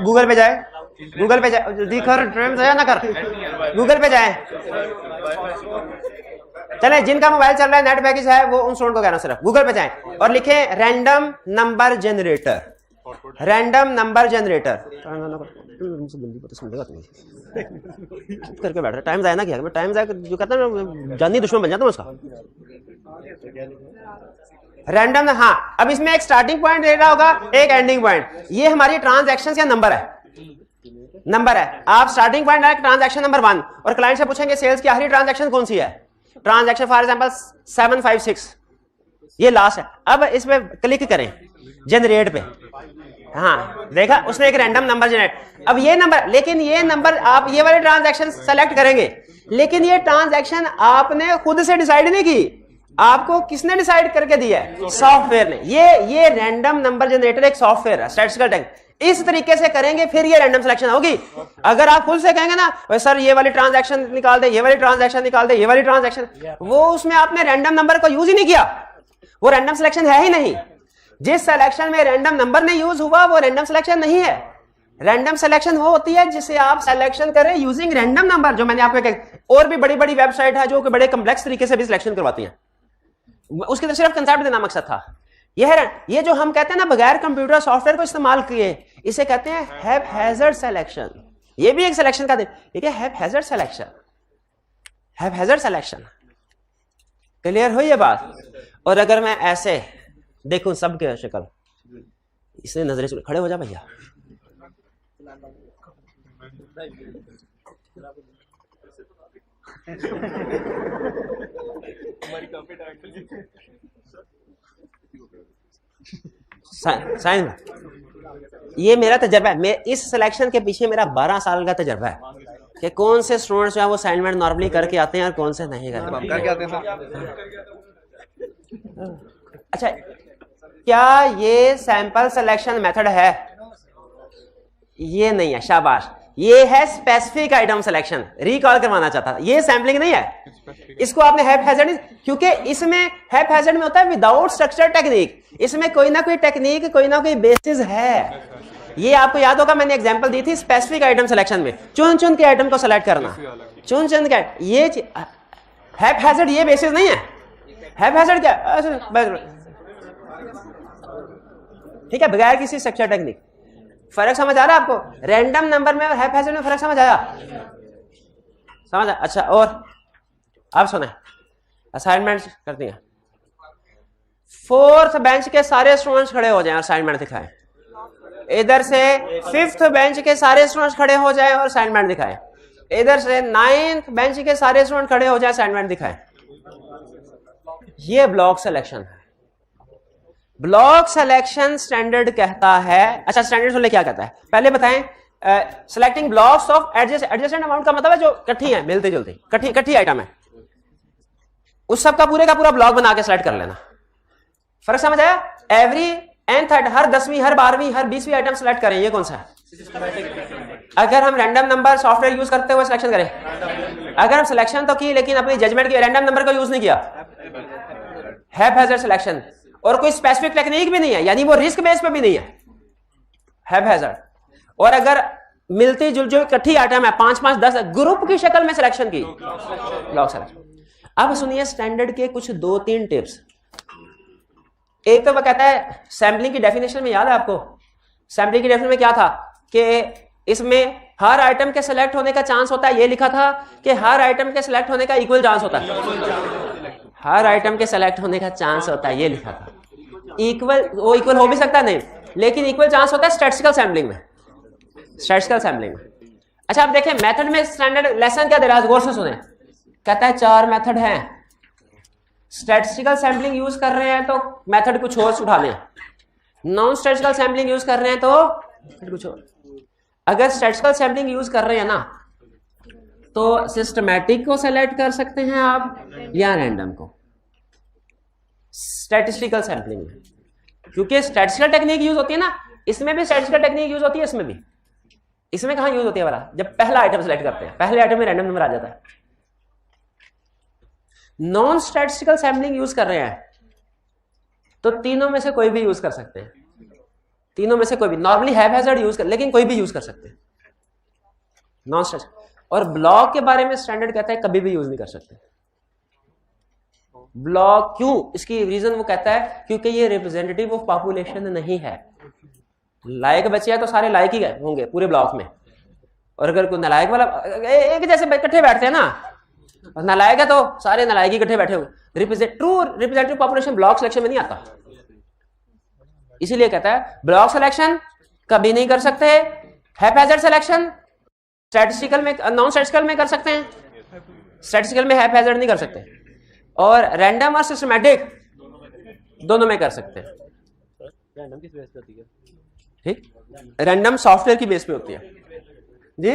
गूगल पे जाए, गूगल पे जाए, दिखर टाइम जाया ना कर, गूगल पे जाए। चले, जिनका मोबाइल चल रहा है, नेट पैकेज है, वो उन स्टूडेंट को कहना सिर्फ गूगल पे जाएं और लिखें random number generator, random number generator. करके बैठ रहा, टाइम जाए ना किया, मैं टाइम जाए जो कहता है जानी दुश्मन बन जाता हूँ उसका। रैंडम, हाँ। अब इसमें एक स्टार्टिंग पॉइंट दे रहा होगा, एक एंडिंग पॉइंट। ये हमारी ट्रांजैक्शन का नंबर है, नंबर है। आप स्टार्टिंग पॉइंट है ट्रांजैक्शन नंबर 1 और क्लाइंट से पूछेंगे सेल्स की आखिरी ट्रांजैक्शन कौन सी है, ट्रांजैक्शन फॉर एग्जांपल 756, ये लास्ट है। अब इसमें क्लिक करें जनरेट पे, हाँ देखा उसने एक रैंडम नंबर जनरेट। अब ये नंबर, लेकिन ये नंबर आप ये वाले ट्रांजैक्शन सेलेक्ट करेंगे, लेकिन ये ट्रांजैक्शन आपने खुद से डिसाइड नहीं की, आपको किसने डिसाइड करके दिया है, सॉफ्टवेयर ने। ये रैंडम नंबर जनरेटर एक सॉफ्टवेयर है, स्टैटिस्टिकल टेक्निक। इस तरीके से करेंगे फिर ये रैंडम सिलेक्शन होगी। अगर आप खुद से कहेंगे ना सर ये वाली ट्रांजैक्शन निकाल दे, ये वाली ट्रांजैक्शन निकाल दे, ये वाली ट्रांजैक्शन, वो उसमें आपने रैंडम नंबर को यूज ही नहीं किया, वो रैंडम सिलेक्शन है ही नहीं। जिस सिलेक्शन में रैंडम नंबर नहीं यूज हुआ वो रैंडम सिलेक्शन नहीं है। रैंडम सिलेक्शन वो होती है जिसे आप सिलेक्शन करें यूजिंग रैंडम नंबर, जो मैंने आपको कहा। और भी बड़ी बड़ी वेबसाइट है जो कि बड़े कम्प्लेक्स तरीके से भी सिलेक्शन करवाती हैं, उसके तो सिर्फ कंसेप्ट देना मकसद था। ये जो हम कहते हैं ना बगैर कंप्यूटर सॉफ्टवेयर को इस्तेमाल किए, इसे कहते हैं हैप्पैज़ार्ड सिलेक्शन। ये भी एक सिलेक्शन का ठीक है, हैप्पैज़ार्ड सिलेक्शन, हैप्पैज़ार्ड सिलेक्शन। क्लियर हो ये बात? और अगर मैं ऐसे देखूं सबके शक्ल, इसने नजरें से खड़े हो जा भैया, साइंस में ये मेरा तजर्बा है। मैं इस सिलेक्शन के पीछे मेरा 12 साल का तजर्बा है कि कौन से स्टूडेंट्स जो है वो असाइनमेंट नॉर्मली करके आते हैं और कौन से नहीं करके आते हैं। अच्छा, क्या ये सैंपल सिलेक्शन मेथड है? ये नहीं है, शाबाश। ये है स्पेसिफिक आइटम सिलेक्शन, रिकॉल करवाना चाहता था। ये सैम्पलिंग नहीं है, इसको आपने हैप्पैज़ार्ड, क्योंकि इसमें हैप्पैज़ार्ड में होता है विदाउट स्ट्रक्चर टेक्निक, इसमें कोई ना कोई टेक्निक, कोई ना कोई बेसिस है। ये आपको याद होगा, मैंने एग्जांपल दी थी स्पेसिफिक आइटम सिलेक्शन में, चुन चुन के आइटम को सेलेक्ट करना, चुन चुन के। ये हैप्पैज़ार्ड ये बेसिस नहीं है। हैप्पैज़ार्ड क्या, ठीक है, बगैर किसी स्ट्रक्चर टेक्निक। फर्क समझ आ रहा है आपको? रैंडम नंबर में और हैप्पैज़ार्ड में फर्क समझ आया? समझ आया? अच्छा, और अब सुने, असाइनमेंट करती हैं। 4th बेंच के सारे स्टूडेंट्स खड़े हो जाएं और असाइनमेंट दिखाएं। इधर से 5th बेंच के सारे स्टूडेंट्स खड़े हो जाएं और असाइनमेंट दिखाएं। इधर से 9th बेंच के सारे स्टूडेंट खड़े हो जाएं, असाइनमेंट दिखाएं। ये ब्लॉक सिलेक्शन है। ब्लॉक सिलेक्शन स्टैंडर्ड कहता है, अच्छा स्टैंडर्ड सुन ले क्या कहता है, पहले बताएं। Selecting blocks of adjacent amount का मतलब है जो इकट्ठी है, मिलती जुलती इकट्ठी आइटम है, उस सब का पूरे का पूरा ब्लॉक बना के सेलेक्ट कर लेना। फर्क समझ आया? एवरी nth हर 10वीं, हर 12वीं, हर 20वीं आइटम सेलेक्ट करें, ये कौन सा है? अगर हम रैंडम नंबर सॉफ्टवेयर यूज करते हुए सिलेक्शन करें, अगर हम सिलेक्शन तो की लेकिन अपनी जजमेंट की रैंडम नंबर को यूज नहीं किया, हैप्पैज़ार्ड सिलेक्शन। और कोई स्पेसिफिक टेक्निक भी नहीं है, यानी वो रिस्क बेस पे भी नहीं है, हैप्पैज़ार्ड। और अगर मिलती जुलती इकट्ठी आइटम है, 5-5, 10 ग्रुप की शक्ल में सिलेक्शन की, ब्लॉक सिलेक्शन। अब सुनिए स्टैंडर्ड के कुछ 2-3 टिप्स। एक तो वो कहता है सैम्पलिंग की डेफिनेशन में, याद है आपको सैम्पलिंग की डेफिनेशन में क्या था? कि इसमें हर आइटम के सिलेक्ट होने का चांस होता है, ये लिखा था कि हर आइटम के सिलेक्ट होने का इक्वल चांस होता है, हर आइटम के सिलेक्ट होने का चांस होता है, ये लिखा था। इक्वल, वो इक्वल हो भी सकता है नहीं, लेकिन इक्वल चांस होता है स्टैटिस्टिकल सैम्पलिंग में, स्टैटिस्टिकल सैम्पलिंग में। अच्छा आप देखें मेथड में स्टैंडर्ड लेसन क्या दे रहा है, गौर से सुने, कहता है 4 मेथड हैं, स्टैटिस्टिकल सैम्पलिंग यूज कर रहे हैं तो मेथड कुछ और उठा लें, नॉन स्टैटिस्टिकल सैम्पलिंग यूज कर रहे हैं तो कुछ और। अगर स्टैटिस्टिकल सैम्पलिंग यूज कर रहे हैं ना तो सिस्टमैटिक को सेलेक्ट कर सकते हैं आप या रैंडम को, स्टैटिस्टिकल सैम्पलिंग में, क्योंकि स्टैटिस्टिकल टेक्निक यूज होती है ना, इसमें भी स्टैटिस्टिकल टेक्निक यूज होती है, इसमें भी। इसमें कहां यूज होती है वाला, जब पहला आइटम सेलेक्ट करते हैं, पहले आइटम में रैंडम नंबर आ जाता है। नॉन स्टैटिस्टिकल सैम्पलिंग यूज कर रहे हैं तो तीनों में से कोई भी यूज कर सकते हैं, तीनों में से कोई भी, नॉर्मली हैज़ार्ड यूज कर, लेकिन कोई भी यूज कर सकते हैं नॉन स्टैटिस्टिकल। और ब्लॉक के बारे में स्टैंडर्ड कहता है कभी भी यूज नहीं कर सकते ब्लॉक। क्यों? इसकी रीजन वो कहता है क्योंकि ये रिप्रेजेंटेटिव ऑफ पॉपुलेशन नहीं है। लायक बचे हैं तो सारे लायक ही होंगे पूरे ब्लॉक में, और अगर कोई नालायक वाला, एक जैसे इकट्ठे बैठते हैं ना, और नालायक है तो सारे नालायक ही इकट्ठे बैठे होंगे। True representative population block selection में नहीं आता, इसीलिए कहता है ब्लॉक सिलेक्शन कभी नहीं कर सकते, हैज़ार्ड सिलेक्शन स्टैटिस्टिकल में, नॉन स्टैटिस्टिकल में कर सकते हैं, स्टैटिस्टिकल में हैज़ार्ड नहीं कर सकते, और रैंडम और सिस्टमैटिक दोनों में कर सकते हैं। रैंडम किस बेस पे होती है? ठीक, रैंडम सॉफ्टवेयर की बेस पे होती है जी,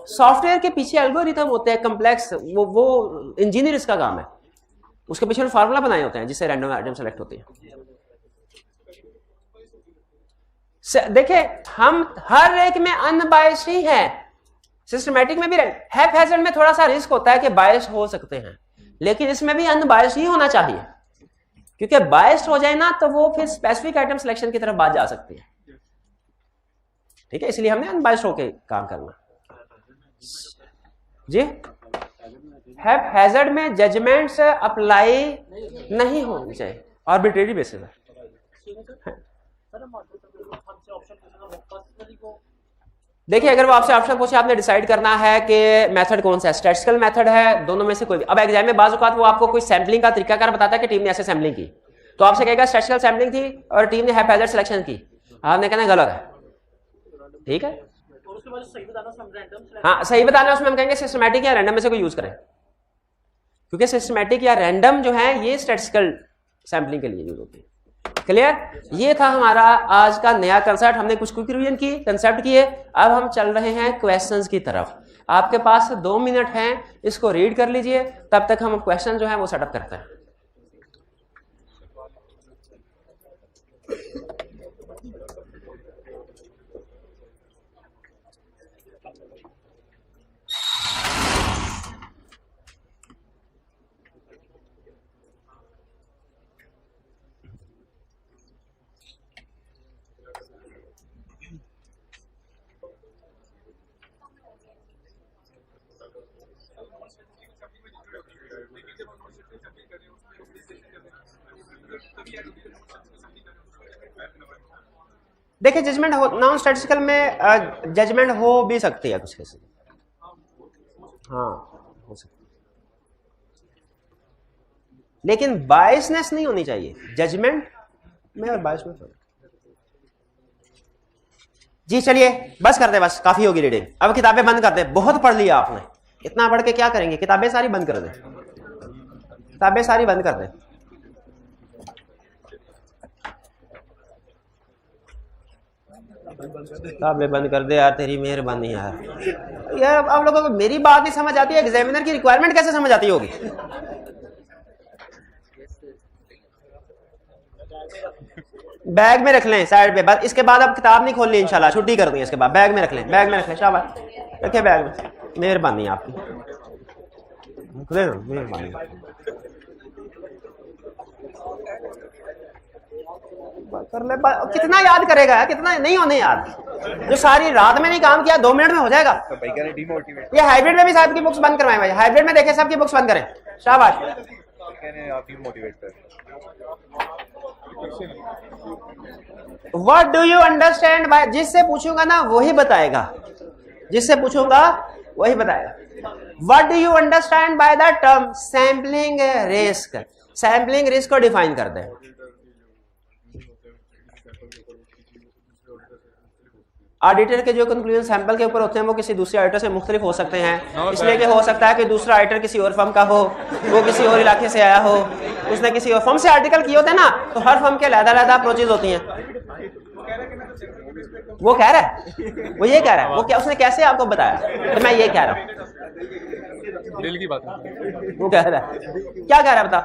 सॉफ्टवेयर के पीछे एल्गोरिथम होते हैं कम्प्लेक्स, वो इंजीनियर्स का काम है, उसके पीछे फार्मूला बनाए होते हैं जिससे रैंडम आइटम सेलेक्ट होती है। देखिए हम हर एक में अनबायस्ड ही है, सिस्टमैटिक में भी हैज़ार्ड में थोड़ा सा रिस्क होता है कि बायस्ड हो सकते हैं, लेकिन इसमें भी अनबायस्ड ही होना चाहिए, क्योंकि बायस्ड हो जाए ना तो वो फिर स्पेसिफिक आइटम सिलेक्शन की तरफ बात जा सकती है। ठीक है, इसलिए हमने अनबायस्ड होके काम करना जी। हैज़ार्ड में जजमेंट्स अप्लाई नहीं होनी चाहिए, आर्बिट्रेरी बेसिस है। देखिए अगर वो आपसे ऑप्शन पूछे, आपने डिसाइड करना है कि मेथड कौन सा है, स्टैटिस्टिकल मेथड है, दोनों में से कोई भी। अब एग्जाम में बाज़ औक़ात वो आपको कोई सैम्पलिंग का तरीकाकार बताता है कि टीम ने ऐसे सैम्पलिंग की, तो आपसे कहेगा स्टैटिस्टिकल सैम्पलिंग थी और टीम ने हैज़ार्ड सिलेक्शन की, आपने कहना गलत है। ठीक है, हाँ सही बताना है, उसमें हम कहेंगे सिस्टमैटिक या रैंडम में से कोई यूज करें, क्योंकि सिस्टमैटिक या रैंडम जो है ये स्टैटिस्टिकल सैम्पलिंग के लिए यूज होती है। क्लियर? ये था हमारा आज का नया कंसेप्ट, हमने कुछ क्विक रिवीजन की, कंसेप्ट किए। अब हम चल रहे हैं क्वेश्चंस की तरफ। आपके पास 2 मिनट हैं, इसको रीड कर लीजिए, तब तक हम क्वेश्चन जो है वो सेटअप करते हैं। देखिए जजमेंट हो, नॉन स्टैटिस्टिकल में जजमेंट हो भी सकती है कुछ केस, हाँ हो सकती है, लेकिन बायसनेस नहीं होनी चाहिए जजमेंट में और बायस में। जी चलिए बस कर दे, बस काफी होगी रीडिंग, अब किताबें बंद कर दे, बहुत पढ़ लिया आपने, इतना पढ़ के क्या करेंगे, किताबें सारी बंद कर दे, किताबें सारी बंद कर दे। किताबें बंद कर दे यार, तेरी मेहरबानी यार। यार आप लोगों को मेरी बात नहीं समझ आती है, एग्जामिनर की रिक्वायरमेंट कैसे समझ आती होगी। बैग में रख लें साइड पे, बस इसके बाद अब किताब नहीं खोलनी, इंशाल्लाह छुट्टी कर दी इसके बाद, बैग में रख लें, बैग में रख लें, शाबाश रखे बैग में, मेहरबानी आपकी, मेहरबानी। कर ले, कितना याद करेगा, कितना नहीं होने याद, जो सारी रात में नहीं काम किया 2 मिनट में हो जाएगा। ये हाइब्रिड में भी साहब की बुक्स बंद करवाएं भाई, हाइब्रिड में देखे सबकी बुक्स बंद करें, शाबाश। What do you understand by, जिससे पूछूंगा ना वही बताएगा, जिससे पूछूंगा वही बताएगा। What do you understand by the term sampling risk, sampling risk को डिफाइन कर दें। ऑडिटर के जो कंक्लूजन सैंपल के ऊपर होते हैं वो किसी दूसरे ऑडिटर से मुख्तलिफ हो सकते हैं, इसलिए कि हो सकता है कि दूसरा ऑडिटर किसी और फर्म का हो, वो किसी और इलाके से आया हो, उसने किसी और फर्म से आर्टिकल किए होते हैं ना, तो हर फर्म के अलग-अलग अप्रोचेज होती हैं। वो कह रहा है, वो ये कह रहा है, वो क्या उसने कैसे आपको बताया? तो मैं ये कह रहा हूँ, दिल की बात है। वो कह रहा है, क्या कह रहा है बता?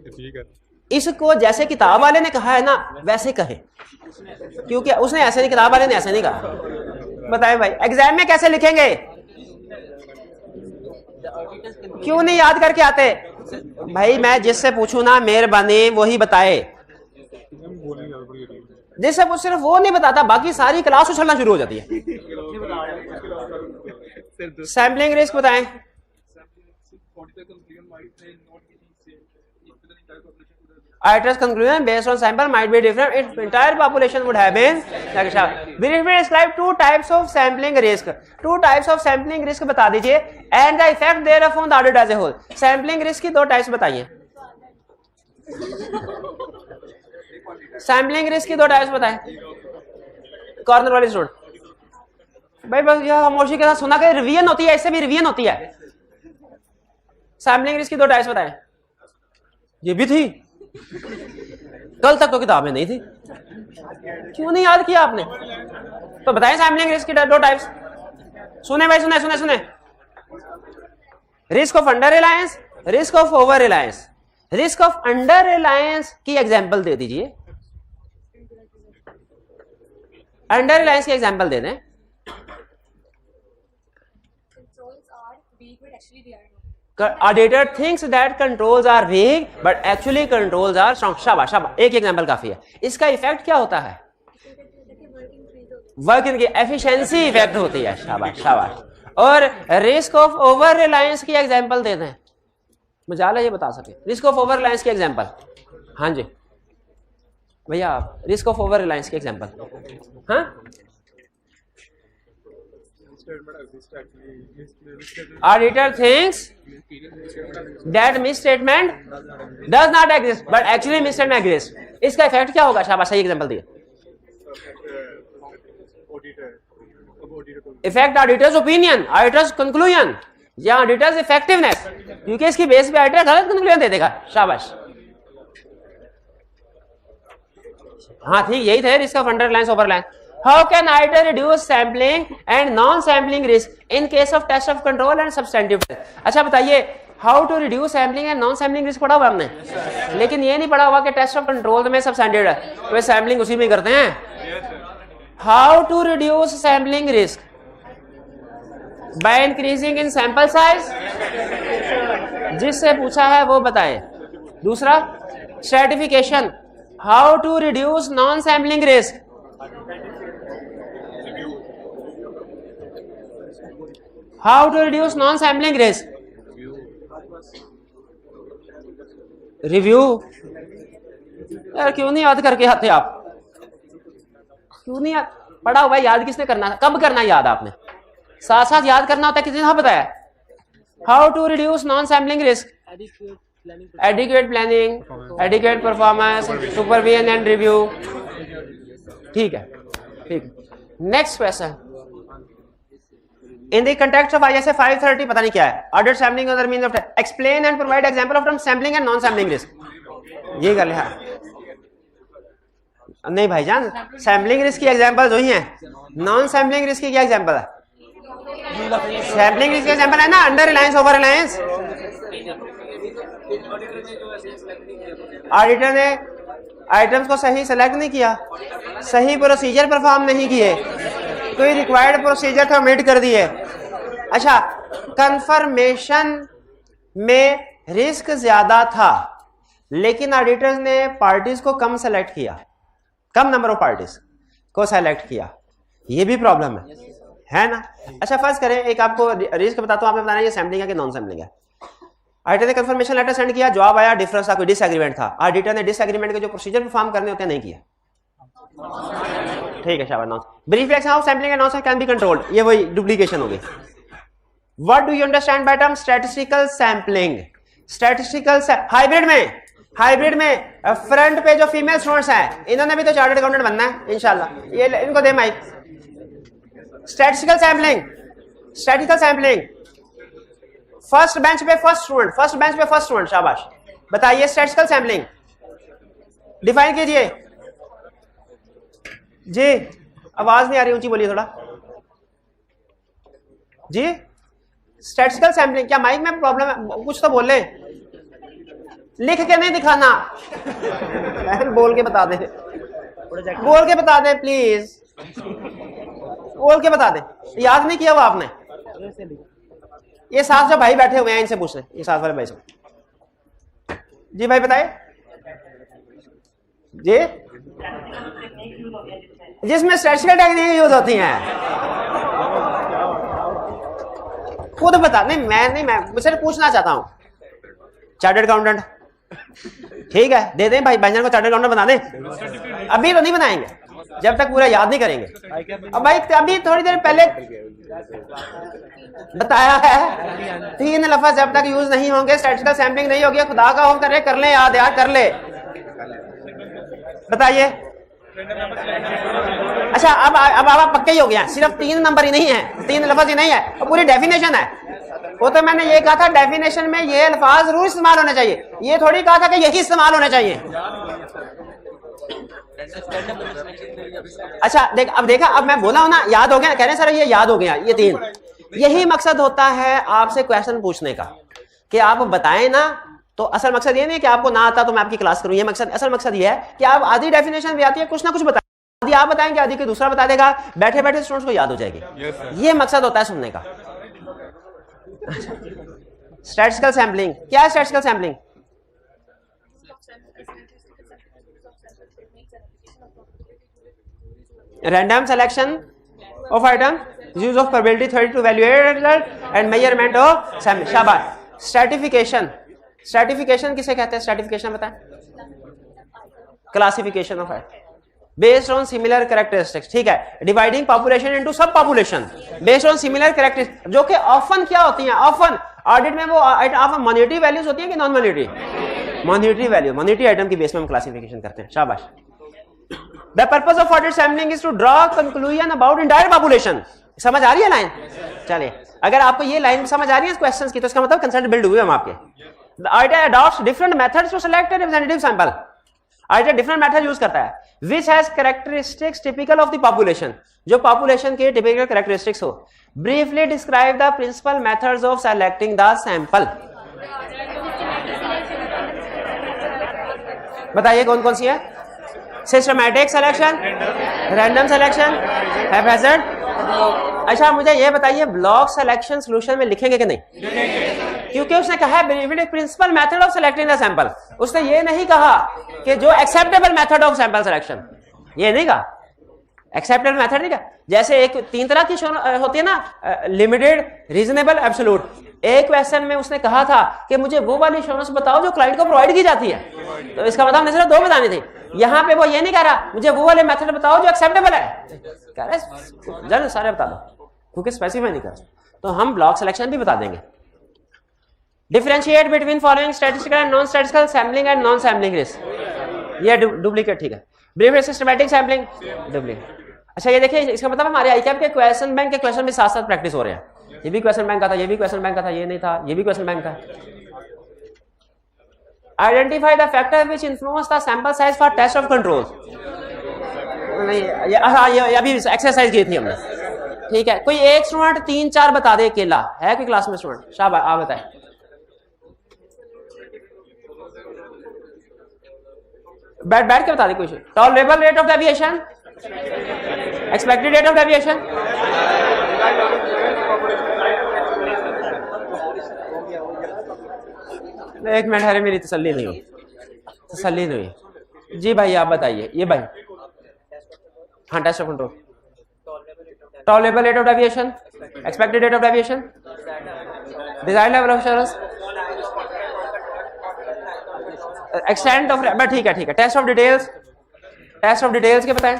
ठीक है, इसको जैसे किताब वाले ने कहा है ना वैसे कहे, क्योंकि उसने ऐसे नहीं, किताब वाले ने ऐसे नहीं कहा। बताएं भाई, एग्जाम में कैसे लिखेंगे? क्यों नहीं याद करके आते? भाई मैं जिससे पूछूं ना मेहरबानी वही बताए, जिससे पूछ सिर्फ वो नहीं बताता, बाकी सारी क्लास उछलना शुरू हो जाती है। सैम्पलिंग रिस्क बताएं। Auditor's conclusion based on sample might be different if entire population would have been briefly describe two types of sampling risk, two types of sampling risk बता दीजिए and the effect thereof on the audit as a whole। sampling risk की दो types बताइए, sampling risk की दो types बताएं। Corner वाली student भाई बस यह खामोशी के साथ सुना के रिवीजन होती है, इससे भी रिवीजन होती है। सैम्पलिंग रिस्क की दो टाइप्स बताएं। ये भी थी, कल तक तो किताब में नहीं थी, क्यों नहीं याद किया आपने? तो बताएं सैम्पलिंग रिस्क की दो टाइप्स। सुने भाई, सुने सुने सुने। Risk of under Reliance, risk of over Reliance. Risk of under Reliance की एग्जांपल दे दीजिए, अंडर रिलायंस की एग्जांपल दे दें। Auditor thinks that controls are weak, but actually controls are strong। शाबाश शाबाश, एक एग्जांपल काफी है। इसका इफेक्ट क्या होता है? वर्किंग की एफिशिएंसी इफेक्ट होती है। शाबाश शाबाश। और रिस्क ऑफ ओवर रिलायंस की एग्जांपल दे दें, मजाल है ये बता सके। रिस्क ऑफ ओवर रिलायंस की एग्जांपल। हाँ जी भैया, आप रिस्क ऑफ ओवर रिलायंस की एग्जांपल। हाँ, Auditor thinks that misstatement does not exist, but actually misstatement exists। इसका इफेक्ट क्या होगा? शाबाश, सही एग्जांपल दिया। Effect auditors opinion, auditors conclusion या ऑडिटर्स इफेक्टिवनेस, क्योंकि इसकी बेस पे ऑडिटर गलत कंक्लूजन दे देगा। शाबाश, हाँ ठीक, यही थे risk of under Reliance over Reliance. How can auditor reduce sampling and non-sampling risk in case of test of control and substantive test? अच्छा बताइए, how to reduce sampling and non-sampling risk पढ़ा हुआ हमने, लेकिन ये नहीं पढ़ा हुआ कि टेस्ट ऑफ कंट्रोल में सबस्टैंडर्ड है, वे सैम्पलिंग उसी में करते हैं। How to reduce sampling risk by increasing in sample size, जिससे पूछा है वो बताए। दूसरा stratification, how to reduce non-sampling risk, how to reduce non-sampling risk, review. यार क्यों नहीं याद करके आते आप? क्यों नहीं याद पढ़ा हुआ? याद किसने करना था? कब करना याद आपने? साथ साथ याद करना होता है। किसने हाँ बताया? How to reduce non sampling risk, adequate planning, adequate performance, supervision and review. ठीक है, ठीक। Next question, in the context of ISA 530 पता नहीं क्या है, audit sampling other means of explain and provide example of term sampling and non sampling risk। ये कर लिया नहीं भाईजान, सैम्पलिंग रिस्क की एग्जांपल जो ही है, नॉन सैम्पलिंग रिस्क की क्या एग्जांपल है? सैम्पलिंग रिस्क की एग्जांपल है ना under Reliance over Reliance. Auditor ने आइटम्स को सही सेलेक्ट नहीं किया, सही प्रोसीजर परफॉर्म नहीं किए, कोई रिक्वायर्ड प्रोसीजर को ओमिट कर दिए। अच्छा, कंफर्मेशन में रिस्क ज्यादा था लेकिन ऑडिटर्स ने पार्टीज को कम सेलेक्ट किया, कम नंबर ऑफ पार्टीज को सेलेक्ट किया, ये भी प्रॉब्लम है ना? अच्छा फर्स्ट करें, एक आपको रिस्क बताता हूं, आपने बताना ये सैम्पलिंग है कि नॉन सैम्पलिंग है। ऑडिटर ने कंफर्मेशन लेटर सेंड किया, जवाब आया डिफरेंस था, कोई डिसएग्रीमेंट था। ऑडिटर ने डिसएग्रीमेंट के जो प्रोसीजर परफॉर्म करने होते हैं नहीं किया। ठीक है शाबाश। Non brief action of sampling and non can be controlled, ये वही डुप्लीकेशन हो गई। What do you understand by term statistical sampling? Statistical hybrid में फ्रंट पे जो फीमेल स्टूडेंट्स हैं इन्होंने भी तो चार्टर्ड अकाउंटेंट बनना है इंशाल्लाह, ये इनको दे mike. Statistical sampling first bench पे फर्स्ट स्टूडेंट, शाबाश। बताइए स्टैटिस्टिकल सैंपलिंग डिफाइन कीजिए जी। आवाज नहीं आ रही, ऊंची बोलिए थोड़ा जी। स्टैटिस्टिकल सैंपलिंग, क्या माइक में प्रॉब्लम है? कुछ तो बोले, लिख के नहीं दिखाना बोल के बता दे, बोल के बता दे प्लीज, बोल के बता दे। याद नहीं किया वो आपने? ये साथ जो भाई बैठे हुए हैं इनसे पूछ रहे, ये साथ वाले भाई से। जी भाई बताए जी। जिसमें स्टैटिस्टिकल टेक्निक यूज होती हैं, खुद बता। नहीं मैं मुझसे पूछना चाहता हूं। चार्टर्ड अकाउंटेंट ठीक है, दे दें भाई भाईजान को चार्टर्ड अकाउंटेंट बना दें। अभी तो नहीं बनाएंगे जब तक पूरा याद नहीं करेंगे। अब भाई अभी थोड़ी देर पहले बताया है, 3 लफ्ज जब तक यूज नहीं होंगे स्टैटिस्टिकल सैंपलिंग नहीं होगी। खुदा का होम कर ले, याद कर ले। बताइए। अच्छा अब आप पक्के ही हो गया, सिर्फ 3 नंबर ही नहीं है, 3 लफ्ज ही नहीं है, और पूरी डेफिनेशन है। वो तो मैंने ये कहा था डेफिनेशन में ये अल्फाज जरूर इस्तेमाल होने चाहिए, ये थोड़ी कहा था कि यही इस्तेमाल होने चाहिए। अच्छा अब देखा, अब मैं बोला हूं ना, याद हो गया, कह रहे हैं सर ये याद हो गया, ये 3। यही मकसद होता है आपसे क्वेश्चन पूछने का कि आप बताएं ना। तो असल मकसद ये नहीं है कि आपको ना आता तो मैं आपकी क्लास करूं, ये मकसद, असल मकसद ये है कि आप आधी डेफिनेशन भी आती है, कुछ ना कुछ बताएं। आधी आप बताएंगे, आधी कोई दूसरा बता देगा, बैठे बैठे स्टूडेंट्स को याद हो जाएगी। ये मकसद होता है सुनने का। स्टैटिस्टिकल सैंपलिंग क्या है? Statistical sampling random selection of item, use of probability theory to evaluate result and measurement of sample. शाबाश। स्ट्रैटिफिकेशन किसे कहते हैं? स्ट्रैटिफिकेशन बताएं। Classification of item based on similar characteristics. ठीक है, dividing population into sub population based on similar characteristics, जो कि often क्या होती हैं? ऑफन ऑडिट में वो ऑफन मॉनिटरी वैल्यूज होती हैं कि non monetary? Monetary value, monetary item की बेस में हम क्लासिफिकेशन करते हैं। शाबाश। The purpose of audit sampling is to draw conclusion about entire population. समझ आ रही है लाइन? चलिए, अगर आपको ये लाइन समझ आ रही है क्वेश्चंस की, तो इसका मतलब कंसेप्ट बिल्ड हुए हम आपके। The auditor adopts different methods to select a representative sample. Auditor different method use करता है which has characteristics typical of the population, जो population के typical characteristics हो। Briefly describe the principal methods of selecting the sample. बताइए कौन कौन सी है? Systematic selection, random selection, haphazard. अच्छा मुझे ये बताइए, ब्लॉक सिलेक्शन सॉल्यूशन में लिखेंगे कि नहीं? क्योंकि उसने कहा है principal method of selecting the sample. उसने ये नहीं कहा कि जो acceptable method of sample selection, ये नहीं कहा। एक्सेप्टेबल मेथड नहीं कहा। जैसे एक 3 तरह की होती है ना, लिमिटेड, रीजनेबल, एब्सोल्यूट। एक क्वेश्चन में उसने कहा था कि मुझे वो वाली एश्योरेंस बताओ जो क्लाइंट को प्रोवाइड की जाती है, तो इसका मतलब हमने सिर्फ 2 बतानी थी। यहाँ पे वो ये नहीं कह रहा मुझे वो वाले मेथड बताओ जो एक्सेप्टेबल है, कह रहे जन सारे बता दो, क्योंकि स्पेसिफाई नहीं कर सकते। तो हम ब्लॉक सिलेक्शन भी बता देंगे। Differentiate between following statistical and non statistical sampling and non sampling risk, ये डुप्लीकेट। ठीक है, ब्रीफ सिस्टमैटिक सैम्पलिंग, डुप्लीकेट। अच्छा ये देखिए, इसका मतलब हमारे आईकैप के क्वेश्चन बैंक के क्वेश्चन भी साथ साथ प्रैक्टिस हो रहे हैं। ये भी क्वेश्चन बैंक का था, ये भी क्वेश्चन बैंक का था, ये नहीं था, ये भी क्वेश्चन बैंक था। Identify the factor which influence the sample size for test of control. नहीं ये अभी एक्सरसाइज की थी हमने। ठीक है, कोई एक स्टूडेंट 3-4 बता दे अकेला, है कोई क्लास में स्टूडेंट? शाबाश, आप बताएं। बैठ के बता दे कुछ। Tolerable rate of deviation, expected rate of deviation, एक मिनट, अरे मेरी तसल्ली नहीं हुई। जी भाई आप बताइए। ये भाई, हाँ, test of control, tolerable rate of deviation, expected rate of deviation, desired level of assurance, extent of, ठीक है ठीक है। Test of details, test of details के बताएं।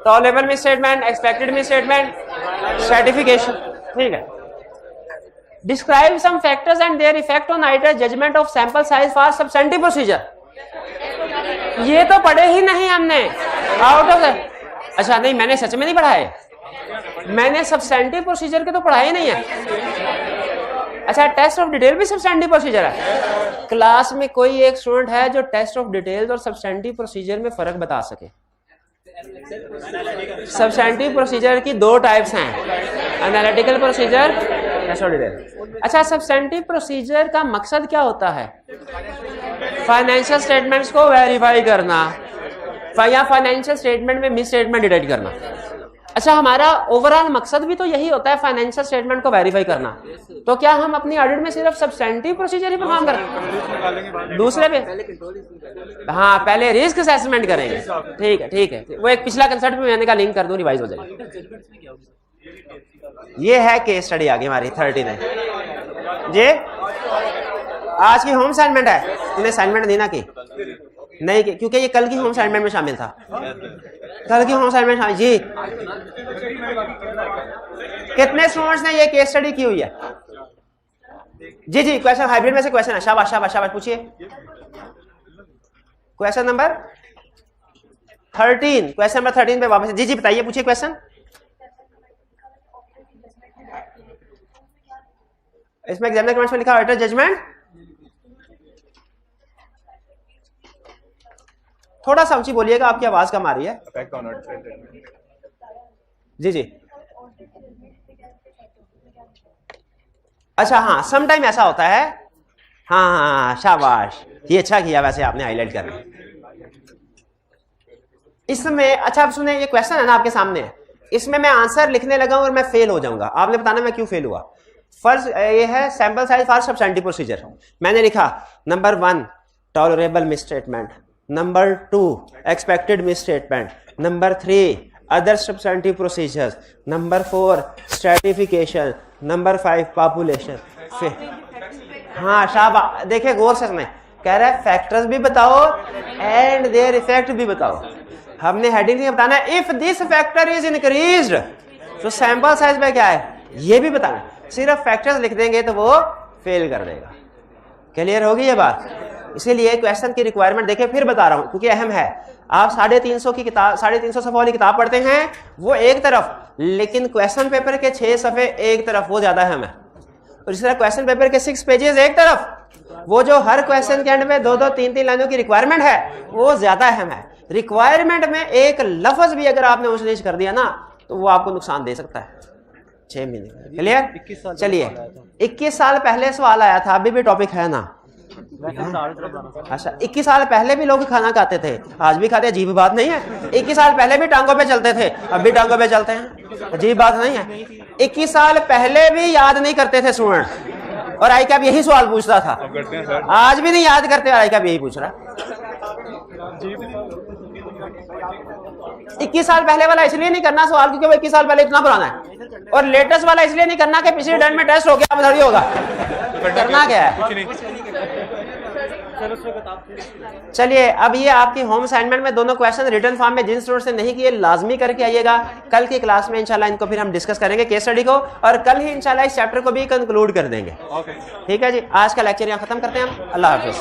Tolerable misstatement, expected misstatement, certification, ठीक है। Describe some factors and their effect on auditor judgement of sample size for substantive procedure. ये तो पढ़े ही नहीं हमने आउट ऑफ द, अच्छा नहीं मैंने सच में नहीं पढ़ा है, मैंने सब्सटेंटिव प्रोसीजर के तो पढ़ा ही नहीं है। अच्छा टेस्ट ऑफ डिटेल भी सब्सटेंटिव प्रोसीजर है। क्लास में कोई एक स्टूडेंट है जो टेस्ट ऑफ डिटेल्स और सब्सटेंटिव प्रोसीजर में फर्क बता सके? सब्सटेंटिव प्रोसीजर की दो टाइप्स हैं, analytical procedure, test of detail. अच्छा सब्सटेंटिव प्रोसीजर का मकसद क्या होता है? फाइनेंशियल स्टेटमेंट्स को वेरीफाई करना या फाइनेंशियल स्टेटमेंट में मिस स्टेटमेंट डिटेक्ट करना। अच्छा हमारा ओवरऑल मकसद भी तो यही होता है, फाइनेंशियल स्टेटमेंट को वेरीफाई करना। तो क्या हम अपनी ऑडिट में सिर्फ सब्सटेंटिव प्रोसीजर ही परफॉर्म करें? दूसरे पे, हाँ पहले रिस्क असेसमेंट करेंगे, ठीक है। वो एक पिछला कंसेप्ट में मैंने का लिंक कर दूं, रिवाइज हो जाएगा। ये है केस स्टडी आगे हमारी 30 है जी। आज की होम असाइनमेंट है, तूने असाइनमेंट देना की नहीं की, क्योंकि ये कल की होम असाइनमेंट में शामिल था, कल की होम असाइनमेंट जी। कितने स्टूडेंट्स ने ये केस स्टडी की हुई है? जी क्वेश्चन हाइब्रिड में से क्वेश्चन है, शाबाश शाबाश शाबाश, पूछिए। क्वेश्चन नंबर 13, क्वेश्चन नंबर 13 पे वापस जी बताइए, पूछिए क्वेश्चन। इसमें एग्जामिनर कमेंट्स में लिखा ऑडिटर जजमेंट, थोड़ा सा ऊंची बोलिएगा, आपकी आवाज कम आ रही है। जी अच्छा हाँ समटाइम ऐसा होता है, हाँ शाबाश, ये अच्छा किया वैसे आपने हाईलाइट करना इसमें। अच्छा अब सुने, ये क्वेश्चन है ना आपके सामने, इसमें मैं आंसर लिखने लगा हूं और मैं फेल हो जाऊंगा, आपने बताना मैं क्यों फेल हुआ। फर्स्ट ये है sample size for substantive procedure, मैंने लिखा number 1 tolerable misstatement, number 2 expected misstatement, number 3 other substantive procedures, number 4 stratification, number 5 population. हाँ शाबाश, देखिए गौर से सुने, कह रहा है फैक्टर्स भी बताओ एंड देयर इफेक्ट भी बताओ। हमने हेडिंग नहीं बताना है, if this factor is increased तो सैंपल साइज में क्या है ये भी बताना। सिर्फ फैक्टर्स लिख देंगे तो वो फेल कर देगा। क्लियर होगी ये बात? इसीलिए क्वेश्चन की रिक्वायरमेंट देखिए, फिर बता रहा हूं क्योंकि अहम है। आप 350 की किताब, 350 सफ़े वाली किताब पढ़ते हैं वो एक तरफ, लेकिन क्वेश्चन पेपर के 6 सफ़े एक तरफ, वो ज्यादा अहम है। और इस तरह क्वेश्चन पेपर के 6 पेजेस एक तरफ, वो जो हर क्वेश्चन के एंड में 2-2, 3-3 लाइनों की रिक्वायरमेंट है वो ज्यादा अहम है। रिक्वायरमेंट में एक लफ्ज भी अगर आपने ऊंच नीच कर दिया ना तो वो आपको नुकसान दे सकता है। 6 महीने क्लियर। चलिए 21 साल पहले सवाल आया था, अभी भी टॉपिक है ना। अच्छा 21 साल पहले भी लोग खाना खाते थे, आज भी खाते हैं, अजीब बात नहीं है। 21 साल पहले भी टांगों पे चलते थे, अब भी टांगों पे चलते हैं, अजीब बात नहीं है। 21 साल पहले भी याद नहीं करते थे स्टूडेंट, और आई कैप यही सवाल पूछता था, आज भी नहीं याद करते, आई कैप यही पूछ रहा। 21 साल पहले वाला इसलिए नहीं करना सवाल क्योंकि वो 21 साल पहले इतना पुराना है, और लेटेस्ट वाला इसलिए नहीं करना कि पिछले टर्म में टेस्ट हो गया अब थोड़ी होगा, करना क्या है। चलिए अब ये आपकी होम असाइनमेंट में दोनों क्वेश्चन रिटर्न फॉर्म में जिन स्टूडेंट से नहीं किए लाजमी करके आइएगा। कल की क्लास में इंशाल्लाह इनको फिर हम डिस्कस करेंगे केस स्टडी को, और कल ही इंशाल्लाह इस चैप्टर को भी कंक्लूड कर देंगे। ठीक है जी, आज का लेक्चर यहाँ खत्म करते हैं हम। अल्लाह हाफिज।